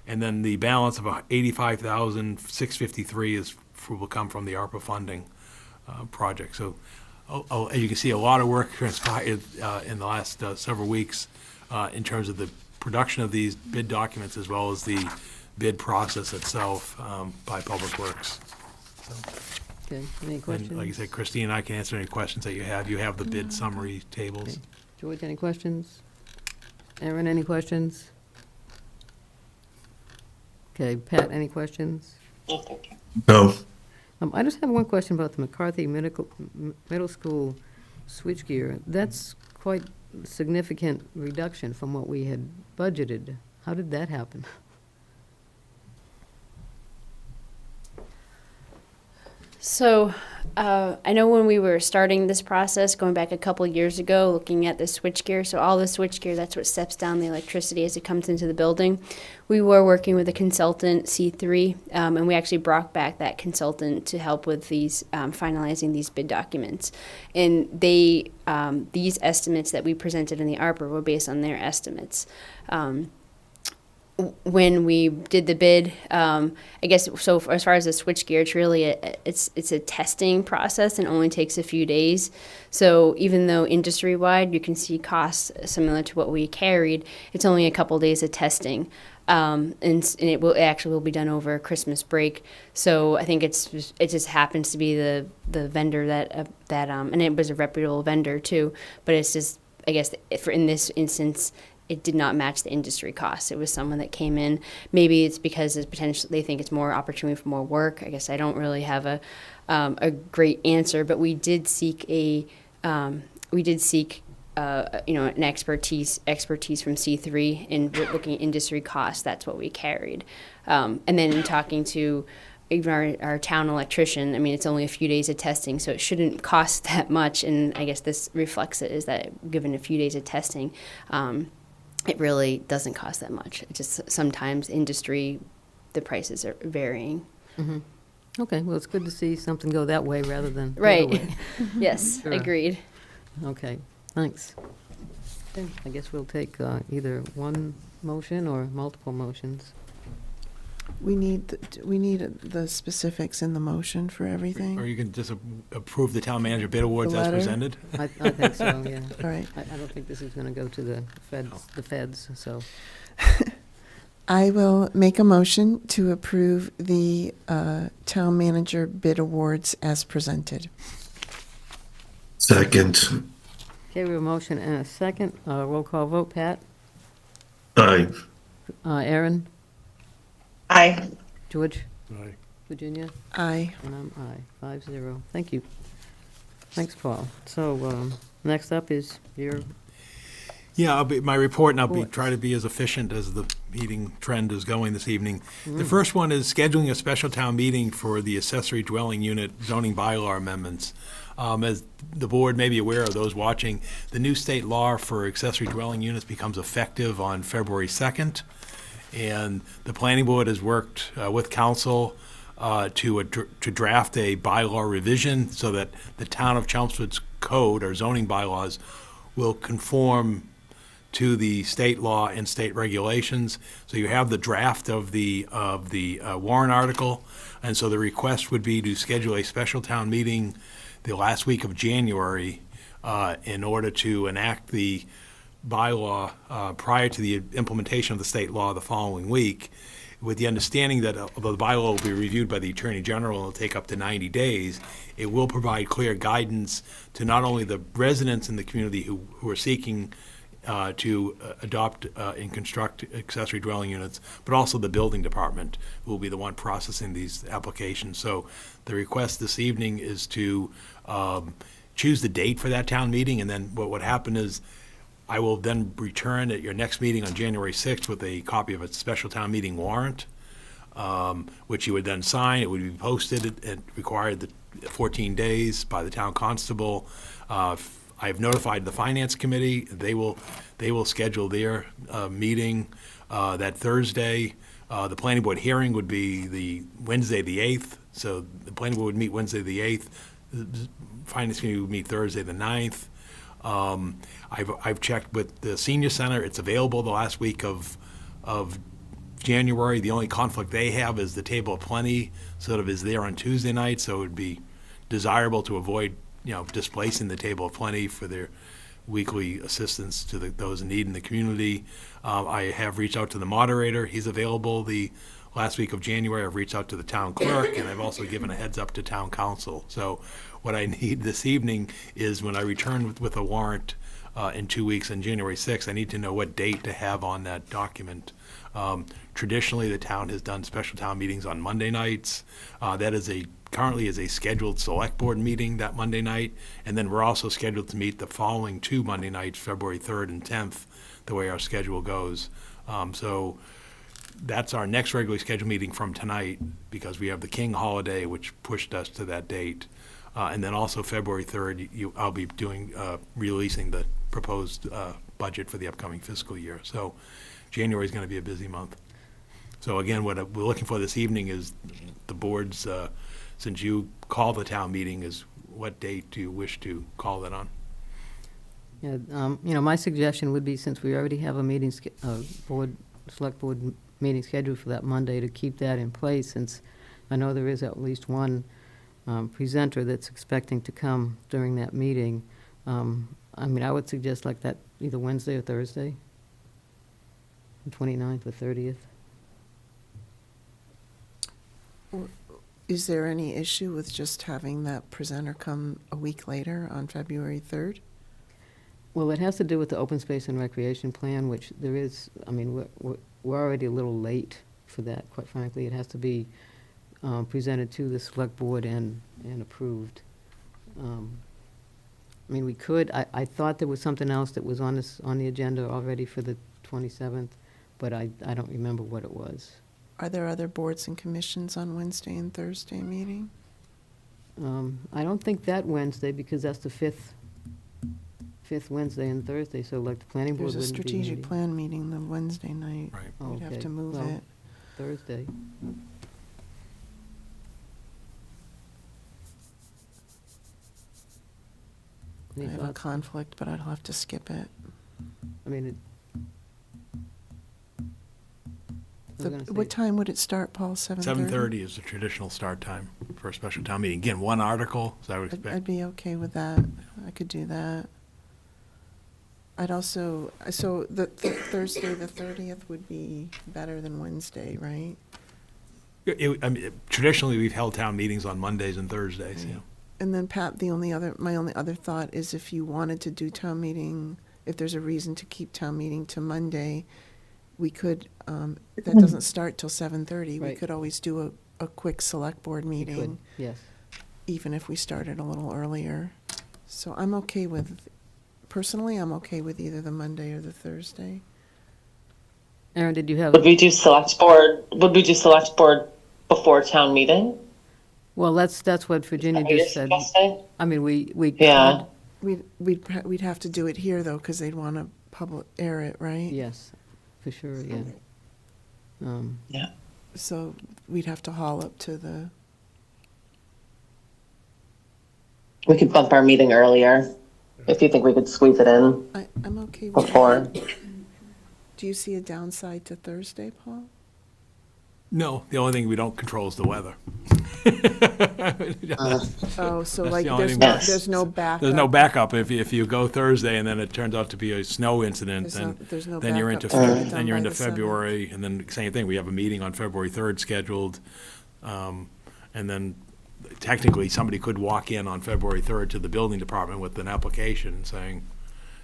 and then the balance of $85,653 will come from the ARPA funding project. So, as you can see, a lot of work transpired in the last several weeks in terms of the production of these bid documents as well as the bid process itself by Public Works. So, Okay, any questions? and like I said, Christine and I can answer any questions that you have. You have the bid summary tables. Okay. George, any questions? Aaron, any questions? Okay, Pat, any questions? No. I just have one question about the McCarthy Middle School switchgear. That's quite a significant reduction from what we had budgeted. How did that happen? So, I know when we were starting this process, going back a couple years ago, looking at the switchgear, so all the switchgear, that's what steps down the electricity as it comes into the building. We were working with a consultant, C3, and we actually brought back that consultant to help with these, finalizing these bid documents. And they, these estimates that we presented in the ARPA were based on their estimates. when we did the bid, I guess, so as far as the switchgear, it's really it's a testing process and only takes a few days. So even though industry-wide you can see costs similar to what we carried, it's only a couple days of testing. And it actually will be done over Christmas break. So I think it just happens to be the vendor that and it was a reputable vendor too. But it's just, I guess, in this instance, it did not match the industry costs. It was someone that came in. Maybe it's because they think it's more opportunity for more work. I guess I don't really have a great answer, but we did seek an expertise from C3 in looking at industry costs. That's what we carried. And then in talking to even our town electrician, I mean, it's only a few days of testing, so it shouldn't cost that much. And I guess this reflects it, is that given a few days of testing, it really doesn't cost that much. It just sometimes industry, the prices are varying. Mm-hmm. Okay, well, it's good to see something go that way rather than the Right. other way. Yes, Sure. agreed. Okay, thanks. Okay, I guess we'll take either one motion or multiple motions. We need the specifics in the motion for everything. Or you can just approve the town manager bid awards The as letter? presented. I think so, yeah. All right. I don't think this is going to go to the feds, so. I will make a motion to approve the town manager bid awards as presented. Second. Okay, we have a motion and a second. Roll call vote, Pat? Aye. Aaron? Aye. George? Aye. Virginia? Aye. And I'm aye, 5-0. Thank you. Thanks, Paul. So next up is your, Yeah, my report, and I'll Reports. try to be as efficient as the meeting trend is going this evening. The first one is scheduling a special town meeting for the accessory dwelling unit zoning bylaw amendments. As the board may be aware of, those watching, the new state law for accessory dwelling units becomes effective on February 2nd. And the planning board has worked with council to draft a bylaw revision so that the town of Chelmsford's code or zoning bylaws will conform to the state law and state regulations. So you have the draft of the warrant article, and so the request would be to schedule a special town meeting the last week of January in order to enact the bylaw prior to the implementation of the state law the following week, with the understanding that although the bylaw will be reviewed by the Attorney General and will take up to 90 days, it will provide clear guidance to not only the residents in the community who are seeking to adopt and construct accessory dwelling units, but also the building department, who will be the one processing these applications. So the request this evening is to choose the date for that town meeting, and then what would happen is I will then return at your next meeting on January 6th with a copy of a special town meeting warrant, which you would then sign. It would be posted. It required the 14 days by the town constable. I've notified the finance committee. They will schedule their meeting that Thursday. The planning board hearing would be the Wednesday, the 8th. So the planning board would meet Wednesday, the 8th. The finance committee would meet Thursday, the 9th. I've checked with the senior center. It's available the last week of January. The only conflict they have is the Table of Plenty sort of is there on Tuesday night, so it would be desirable to avoid, displacing the Table of Plenty for their weekly assistance to those in need in the community. I have reached out to the moderator. He's available the last week of January. I've reached out to the town clerk, and I've also given a heads up to town council. So what I need this evening is when I return with a warrant in 2 weeks on January 6th, I need to know what date to have on that document. Traditionally, the town has done special town meetings on Monday nights. That is currently is a scheduled select board meeting that Monday night, and then we're also scheduled to meet the following 2 Monday nights, February 3rd and 10th, the way our schedule goes. So that's our next regularly scheduled meeting from tonight, because we have the King holiday, which pushed us to that date. And then also February 3rd, I'll be releasing the proposed budget for the upcoming fiscal year. So January is going to be a busy month. So again, what we're looking for this evening is the board's, since you call the town meeting, is what date do you wish to call it on? my suggestion would be, since we already have a meeting, select board meeting scheduled for that Monday to keep that in place, since I know there is at least one presenter that's expecting to come during that meeting. I mean, I would suggest like that either Wednesday or Thursday, the 29th or 30th. Is there any issue with just having that presenter come a week later on February 3rd? Well, it has to do with the open space and recreation plan, which there is, I mean, we're already a little late for that, quite frankly. It has to be presented to the select board and approved. I mean, we could, I thought there was something else that was on the agenda already for the 27th, but I don't remember what it was. Are there other boards and commissions on Wednesday and Thursday meeting? I don't think that Wednesday, because that's the fifth Wednesday and Thursday, so like the planning board There's a wouldn't be strategic meeting. plan meeting the Wednesday night. Right. Oh, We'd have okay. to move Well, it. Thursday. I Any have a thoughts? conflict, but I'll have to skip it. I mean, I was gonna say- What time would it start, Paul? 7:30? 7:30 is the traditional start time for a special town meeting. Again, one article, so I would I'd expect. be okay with that. I could do that. I'd also, so the Thursday, the 30th would be better than Wednesday, right? I mean, traditionally, we've held town meetings on Mondays and Thursdays, you know. And then Pat, my only other thought is if you wanted to do town meeting, if there's a reason to keep town meeting to Monday, we could, that doesn't start till 7:30. We Right. could always do a quick select board we could, meeting, yes. even if we started a little earlier. So I'm okay with, personally, I'm okay with either the Monday or the Thursday. Aaron, did you have? Would we do select board before town meeting? Well, that's what Virginia What you're just said. suggesting? I mean, we Yeah. could, We'd have to do it here, though, because they'd want to public air it, right? yes, for sure, yeah. Yeah. So we'd have to haul up to the, We could bump our meeting earlier if you think we could squeeze it in I'm okay with before. that. Do you see a downside to Thursday, Paul? No, the only thing we don't control is the weather. Oh, so That's like the only there's thing no, we- there's no backup? There's no backup. If you go Thursday and then it turns out to be a snow incident, There's no then you're into, backup to get it then done you're by into the 7th. February, and then same thing, we have a meeting on February 3rd scheduled. And then technically, somebody could walk in on February 3rd to the building department with an application saying,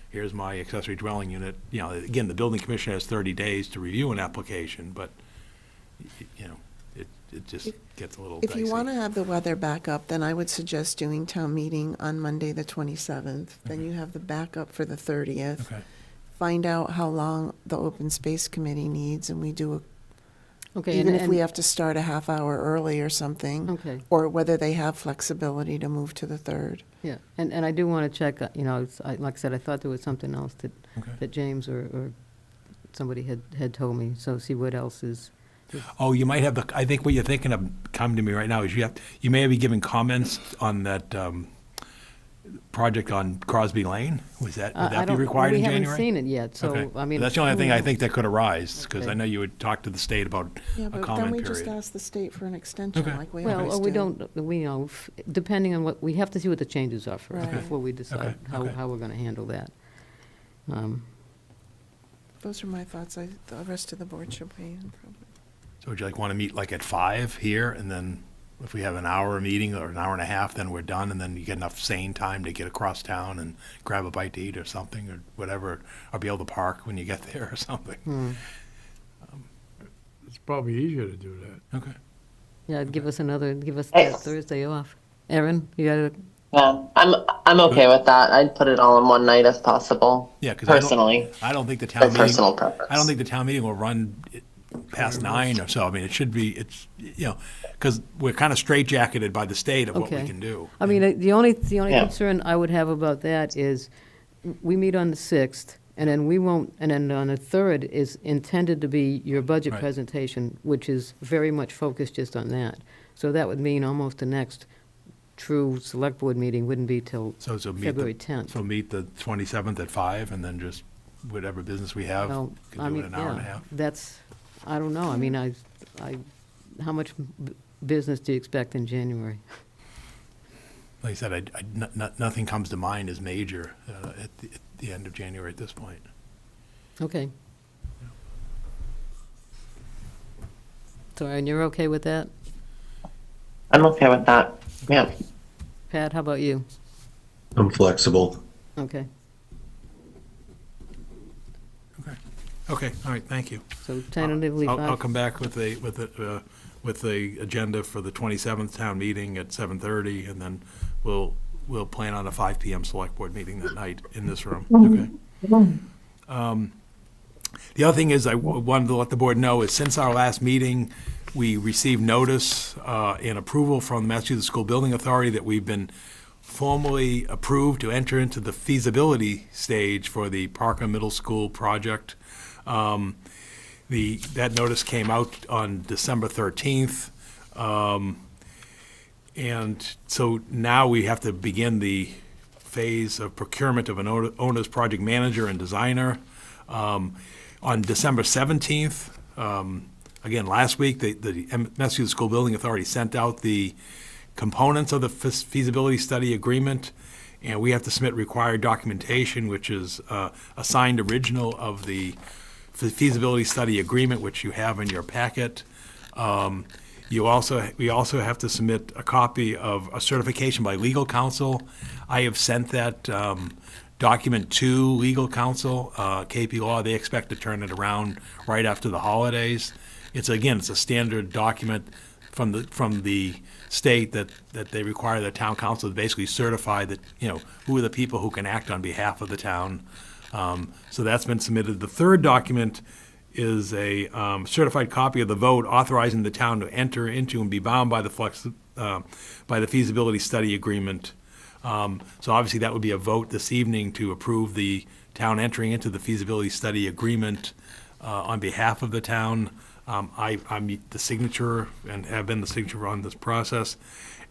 here's my accessory dwelling unit. You know, again, the building commissioner has 30 days to review an application, but, you know, it just gets a little dicey. If you want to have the weather back up, then I would suggest doing town meeting on Monday, the 27th. Then you have the backup for the 30th. Okay. Find out how long the open space committee needs, and we do Okay, even if and we have to start a half hour early or something. Okay. Or whether they have flexibility to move to the 3rd. yeah, and I do want to check, you know, like I said, I thought there was something else that James or somebody had told me, so see what else is. Oh, you might have I think what you're thinking of coming to me right now is you may be giving comments on that project on Crosby Lane. Would that be required in January? We haven't seen it yet, so, Okay. I mean. That's the only who thing I knows? think that could arise, because I Okay. know you would talk to the state about Yeah, a but then comment we just period. ask the state for an extension, Okay. like we always Well, do. we don't, we know, depending on what, we have to see what the changes are first, Right. before we decide Okay. how we're going to handle that. Those are my thoughts. The rest of the board should weigh in probably. So would you want to meet like at 5 here, and then if we have an hour meeting or an hour and a half, then we're done, and then you get enough sane time to get across town and grab a bite to eat or something, or whatever, or be able to park when you get there or something. It's probably easier to do that. Okay. Yeah, give us that Thursday off. Erin, you got to, Yeah, I'm okay with that. I'd put it all in one night if possible. Yeah, because personally, I don't think the my town meeting. personal preference. I don't think the town meeting will run past 9 or so. I mean, it's because we're kind of straitjacketed by the state of what we Okay. can do. I mean, the only Yeah. concern I would have about that is, we meet on the 6th, and then we won't, and then on the 3rd is intended to be your budget Right. presentation, which is very much focused just on that. So that would mean almost the next true select board meeting wouldn't be till So meet February 10th. So meet the 27th at 5, and then just whatever business we have, Well, can I do mean, it an hour and a yeah, half. that's, I don't know. I mean, how much business do you expect in January? Like I said, nothing comes to mind as major at the end of January at this point. Okay. So, and you're okay with that? I'm okay with that. Yeah. Pat, how about you? I'm flexible. Okay. Okay, all right, thank you. So tentatively I'll 5? come back with the agenda for the 27th town meeting at 7:30, and then we'll plan on a 5 PM select board meeting that night in this room, okay? The other thing is I wanted to let the board know is since our last meeting, we received notice and approval from the Massachusetts School Building Authority that we've been formally approved to enter into the feasibility stage for the Parker Middle School project. That notice came out on December 13th. And so now we have to begin the phase of procurement of an owner's project manager and designer. On December 17th, again, last week, the Massachusetts School Building Authority sent out the components of the feasibility study agreement, and we have to submit required documentation, which is a signed original of the feasibility study agreement, which you have in your packet. We also have to submit a copy of a certification by legal counsel. I have sent that document to legal counsel, KP Law. They expect to turn it around right after the holidays. It's a standard document from the state that they require the town council to basically certify that, who are the people who can act on behalf of the town. So that's been submitted. The third document is a certified copy of the vote authorizing the town to enter into and be bound by the feasibility study agreement. So obviously that would be a vote this evening to approve the town entering into the feasibility study agreement on behalf of the town. I'm the signature and have been the signature on this process.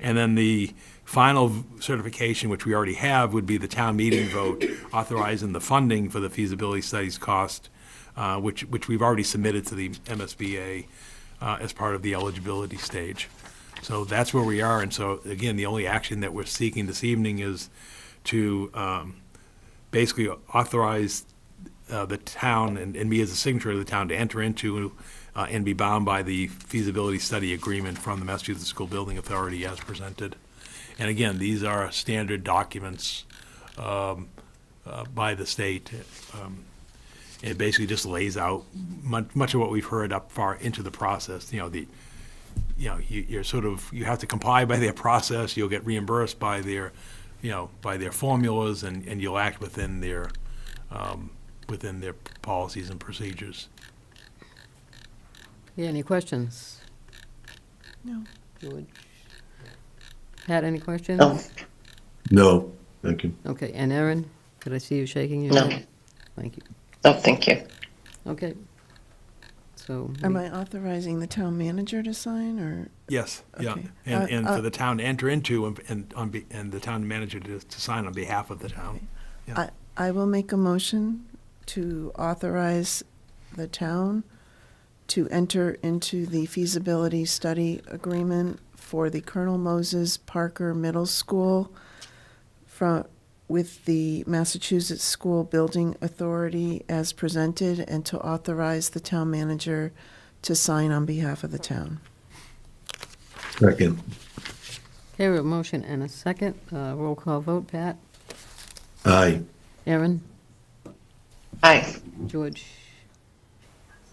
And then the final certification, which we already have, would be the town meeting vote authorizing the funding for the feasibility studies cost, which we've already submitted to the MSBA as part of the eligibility stage. So that's where we are. And so, again, the only action that we're seeking this evening is to basically authorize the town and me as a signature of the town to enter into and be bound by the feasibility study agreement from the Massachusetts School Building Authority as presented. And again, these are standard documents by the state. It basically just lays out much of what we've heard up far into the process. You have to comply by their process. You'll get reimbursed by their formulas, and you'll act within their policies and procedures. Yeah, any questions? No. George? Pat, any questions? No. No, thank you. Okay, and Erin, could I see you shaking your No. head? Thank you. Oh, thank you. Okay. So. Am I authorizing the town manager to sign, or? Yes, yeah, Okay. and for the town to enter into and the town manager to sign on behalf of the town. Yeah. I will make a motion to authorize the town to enter into the feasibility study agreement for the Colonel Moses Parker Middle School with the Massachusetts School Building Authority as presented, and to authorize the town manager to sign on behalf of the town. Second. Okay, we have a motion and a second. Roll call vote. Pat? Aye. Erin? Aye. George?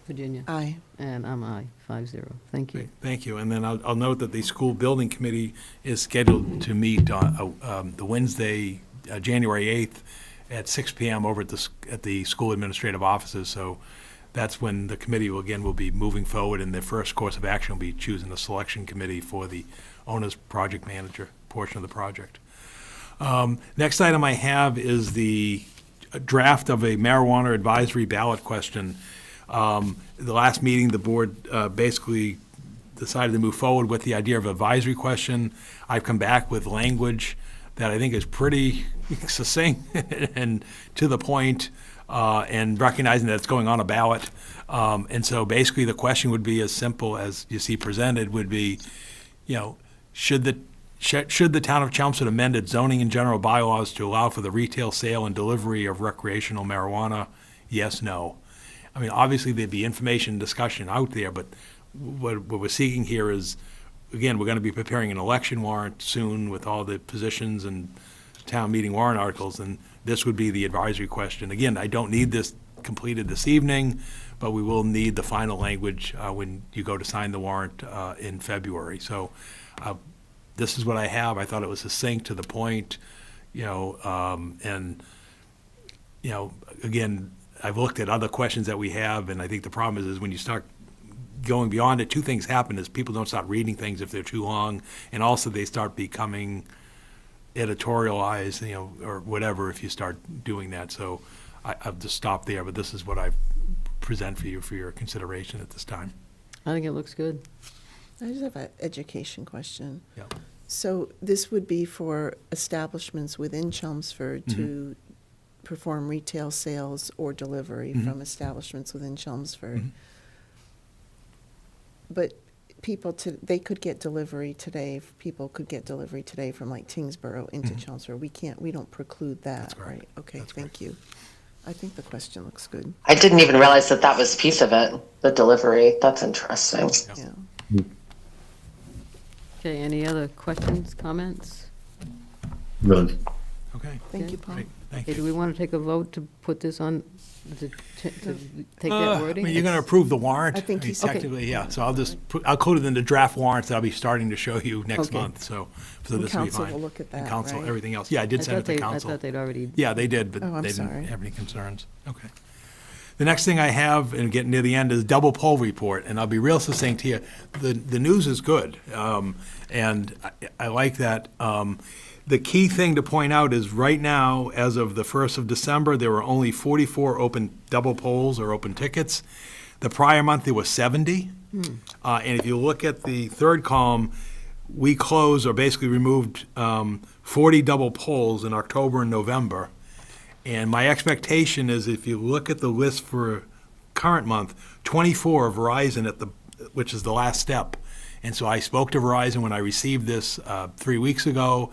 Virginia? Aye. And I'm aye, 5-0. Thank you. Thank you. And then I'll note that the school building committee is scheduled to meet on the Wednesday, January 8th at 6 p.m. over at the school administrative offices. So that's when the committee will be moving forward, and their first course of action will be choosing a selection committee for the owner's project manager portion of the project. Next item I have is the draft of a marijuana advisory ballot question. The last meeting, the board basically decided to move forward with the idea of advisory question. I've come back with language that I think is pretty succinct and to the point. and recognizing that it's going on a ballot. And so basically the question would be as simple as you see presented would be, should the town of Chelmsford amend its zoning and general bylaws to allow for the retail sale and delivery of recreational marijuana? Yes, no. I mean, obviously there'd be information discussion out there, but what we're seeking here is, again, we're going to be preparing an election warrant soon with all the positions and town meeting warrant articles, and this would be the advisory question. Again, I don't need this completed this evening, but we will need the final language when you go to sign the warrant in February. So this is what I have. I thought it was succinct, to the point, and again, I've looked at other questions that we have, and I think the problem is when you start going beyond it, two things happen: is people don't start reading things if they're too long, and also they start becoming editorialized, or whatever, if you start doing that. So I'll just stop there, but this is what I present for you for your consideration at this time. I think it looks good. I just have an education question. Yeah. So this would be for establishments within Chelmsford to perform retail sales or delivery from establishments within Chelmsford. But they could get delivery today. People could get delivery today from like Tingsboro into Chelmsford. We don't preclude that, That's correct. right? Okay, thank you. I think the question looks good. I didn't even realize that was a piece of it, the delivery. That's interesting. Yeah. Okay, any other questions, comments? Really? Okay. Thank you, Paul. Great. Thank Okay, you. do we want to take a vote to put this on, to take that wording? You're going to approve the warrant? I think he's- okay. Technically, yeah. So I'll include it in the draft warrants that I'll be starting to show you next Okay. month, so And this will be council fine. will look at that, And council, right? everything else. Yeah, I did send it to council. I thought they'd already. Yeah, they did, but Oh, I'm they sorry. didn't have any concerns. Okay. The next thing I have, and getting near the end, is double poll report, and I'll be real succinct here. The news is good, and I like that. The key thing to point out is right now, as of the 1st of December, there were only 44 open double polls or open tickets. The prior month, there were 70. And if you look at the third column, we closed or basically removed 40 double polls in October and November. And my expectation is, if you look at the list for current month, 24 of Verizon which is the last step. And so I spoke to Verizon when I received this 3 weeks ago.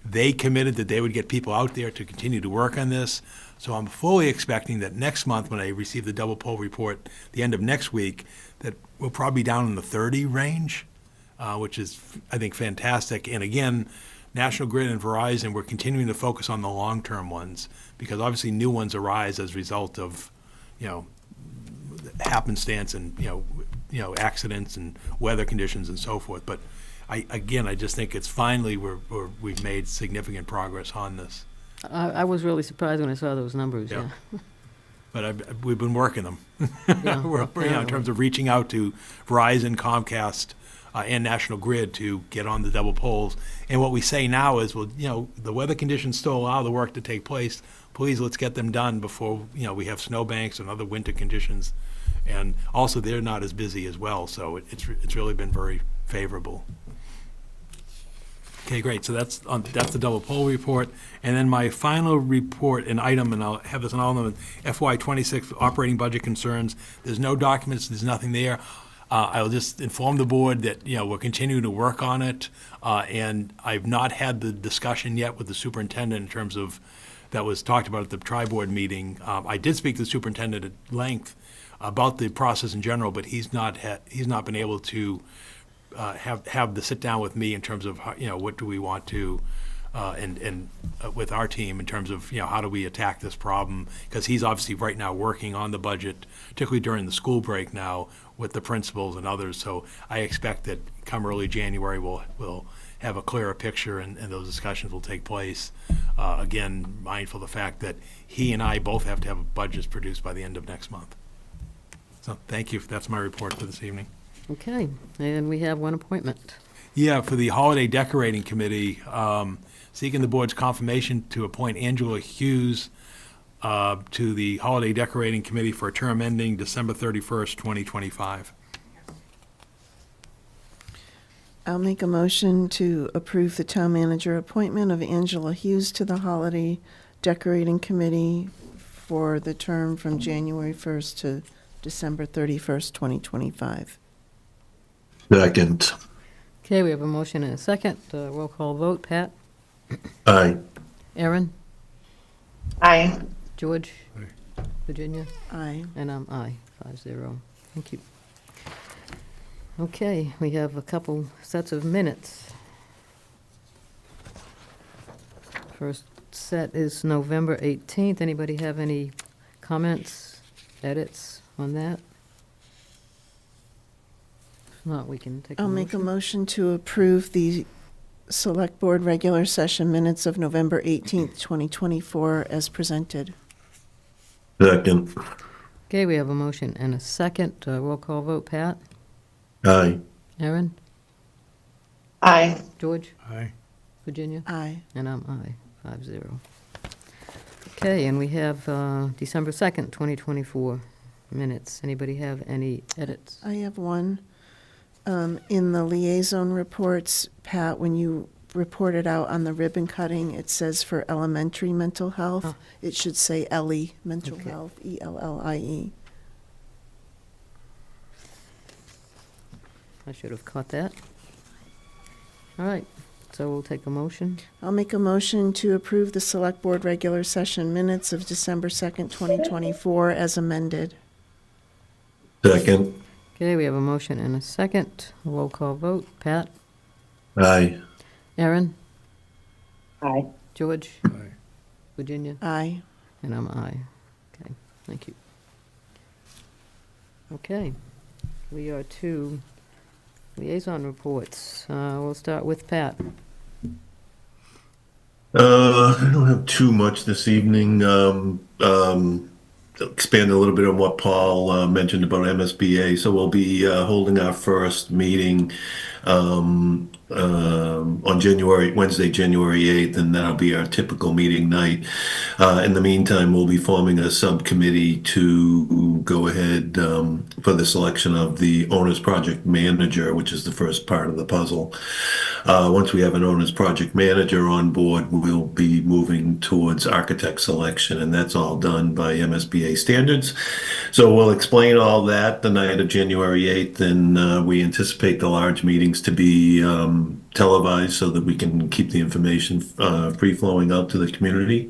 They committed that they would get people out there to continue to work on this. So I'm fully expecting that next month, when I receive the double poll report, the end of next week, that we'll probably be down in the 30 range, which is, I think, fantastic. And again, National Grid and Verizon, we're continuing to focus on the long-term ones, because obviously new ones arise as a result of, happenstance and, accidents and weather conditions and so forth. But I just think it's finally we've made significant progress on this. I was really surprised when I saw those numbers, Yeah. yeah. But we've been working them. Yeah, In terms of reaching out to Verizon, Comcast, and National Grid to get on the double polls. And what we say now is, the weather conditions still allow the work to take place. Please, let's get them done before, we have snowbanks and other winter conditions. And also, they're not as busy as well, so it's really been very favorable. Okay, great. So that's the double poll report. And then my final report and item, and I'll have this on all of them, FY26 operating budget concerns. There's no documents, there's nothing there. I'll just inform the board that, we're continuing to work on it. And I've not had the discussion yet with the superintendent in terms of, that was talked about at the tri-board meeting. I did speak to the superintendent at length about the process in general, but he's not been able to have the sit down with me in terms of what do we want to and with our team in terms of how do we attack this problem, because he's obviously right now working on the budget, particularly during the school break now with the principals and others. So I expect that come early January we'll have a clearer picture and those discussions will take place. Again, mindful of the fact that he and I both have to have budgets produced by the end of next month. So thank you. That's my report for this evening. Okay, and we have one appointment. Yeah, for the Holiday Decorating Committee, seeking the board's confirmation to appoint Angela Hughes to the Holiday Decorating Committee for a term ending December 31st, 2025. I'll make a motion to approve the town manager appointment of Angela Hughes to the Holiday Decorating Committee for the term from January 1st to December 31st, 2025. Second. Okay, we have a motion and a second. Roll call vote. Pat? Aye. Aaron? Aye. George? Virginia? Aye. And I'm aye, 5-0. Thank you. Okay, we have a couple sets of minutes. First set is November 18th. Anybody have any comments, edits on that? If not, we can take a I'll motion. make a motion to approve the Select Board regular session minutes of November 18th, 2024 as presented. Second. Okay, we have a motion and a second. Roll call vote. Pat? Aye. Aaron? Aye. George? Aye. Virginia? Aye. And I'm aye, 5-0. Okay, and we have December 2nd, 2024 minutes. Anybody have any edits? I have one. In the liaison reports, Pat, when you reported out on the ribbon cutting, it says for elementary mental health. Oh. It should say ELLIE, mental Okay. health, ELLIE. I should have caught that. All right, so we'll take a motion. I'll make a motion to approve the Select Board regular session minutes of December 2nd, 2024 as amended. Second. Okay, we have a motion and a second. Roll call vote. Pat? Aye. Aaron? Aye. George? Aye. Virginia? Aye. And I'm aye. Okay, thank you. Okay, we are to liaison reports. We'll start with Pat. I don't have too much this evening. Expand a little bit on what Paul mentioned about MSBA. So we'll be holding our first meeting on Wednesday, January 8th, and that'll be our typical meeting night. In the meantime, we'll be forming a subcommittee to go ahead for the selection of the owner's project manager, which is the first part of the puzzle. Once we have an owner's project manager on board, we'll be moving towards architect selection, and that's all done by MSBA standards. So we'll explain all that the night of January 8th, and we anticipate the large meetings to be televised so that we can keep the information free-flowing out to the community.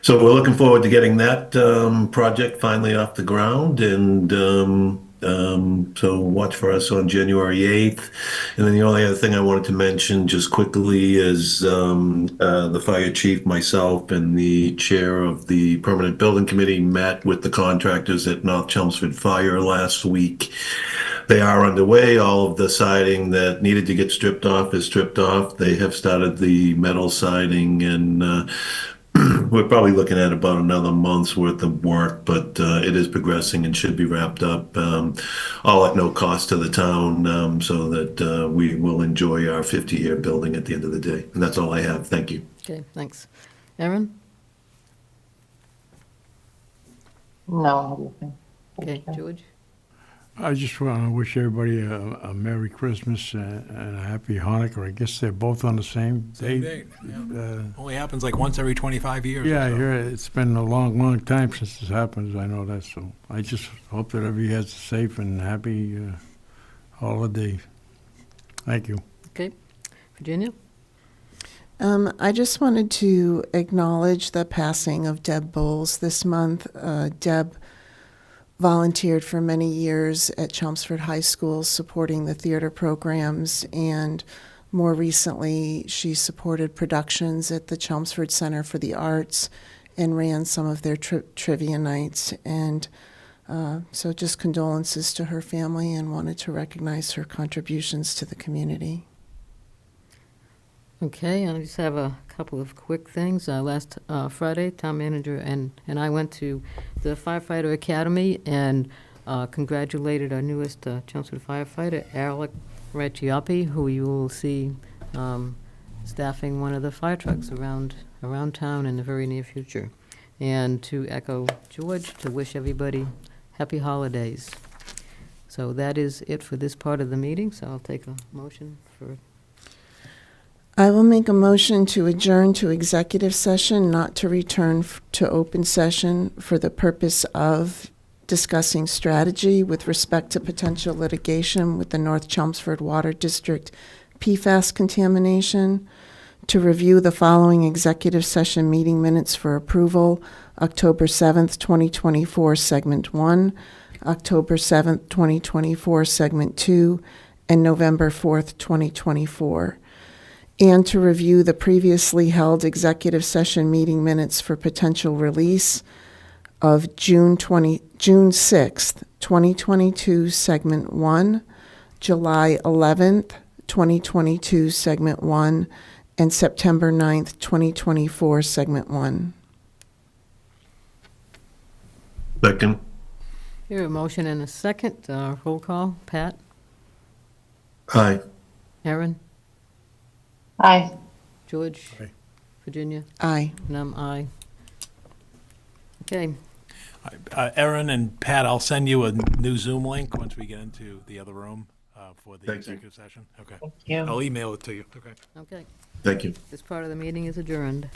So we're looking forward to getting that project finally off the ground, and so watch for us on January 8th. And then the only other thing I wanted to mention just quickly is the fire chief, myself, and the chair of the permanent building committee met with the contractors at North Chelmsford Fire last week. They are underway. All of the siding that needed to get stripped off is stripped off. They have started the metal siding, and we're probably looking at about another month's worth of work, but it is progressing and should be wrapped up, all at no cost to the town, so that we will enjoy our 50-year building at the end of the day. And that's all I have. Thank you. Okay, thanks. Aaron? No. Okay, George? I just want to wish everybody a Merry Christmas and a Happy Hanukkah. I guess they're both on the same date. Only happens like once every 25 years. Yeah, or so. here it's been a long, long time since this happens. I know that, so I just hope that everybody has a safe and happy holiday. Thank you. Okay. Virginia? I just wanted to acknowledge the passing of Deb Bowles this month. Deb volunteered for many years at Chelmsford High School supporting the theater programs, and more recently she supported productions at the Chelmsford Center for the Arts and ran some of their trivia nights. And so just condolences to her family, and wanted to recognize her contributions to the community. Okay, I just have a couple of quick things. Last Friday, town manager and I went to the Firefighter Academy and congratulated our newest Chelmsford firefighter, Alec Riccioppi, who you will see staffing one of the fire trucks around town in the very near future. And to echo George, to wish everybody happy holidays. So that is it for this part of the meeting, so I'll take a motion for... I will make a motion to adjourn to executive session, not to return to open session for the purpose of discussing strategy with respect to potential litigation with the North Chelmsford Water District PFAS contamination, to review the following executive session meeting minutes for approval: October 7th, 2024, Segment 1, October 7th, 2024, Segment 2, and November 4th, 2024. And to review the previously held executive session meeting minutes for potential release of June 6th, 2022, Segment 1, July 11th, 2022, Segment 1, and September 9th, 2024, Segment 1. Second. Here, a motion and a second. Roll call. Pat? Aye. Erin? Aye. George? Aye. Virginia? Aye. And I'm aye. Okay. Erin and Pat, I'll send you a new Zoom link once we get into the other room for the Thank you. executive session. Okay. Thank you. I'll email it to you. Okay. Okay. Thank you. This part of the meeting is adjourned.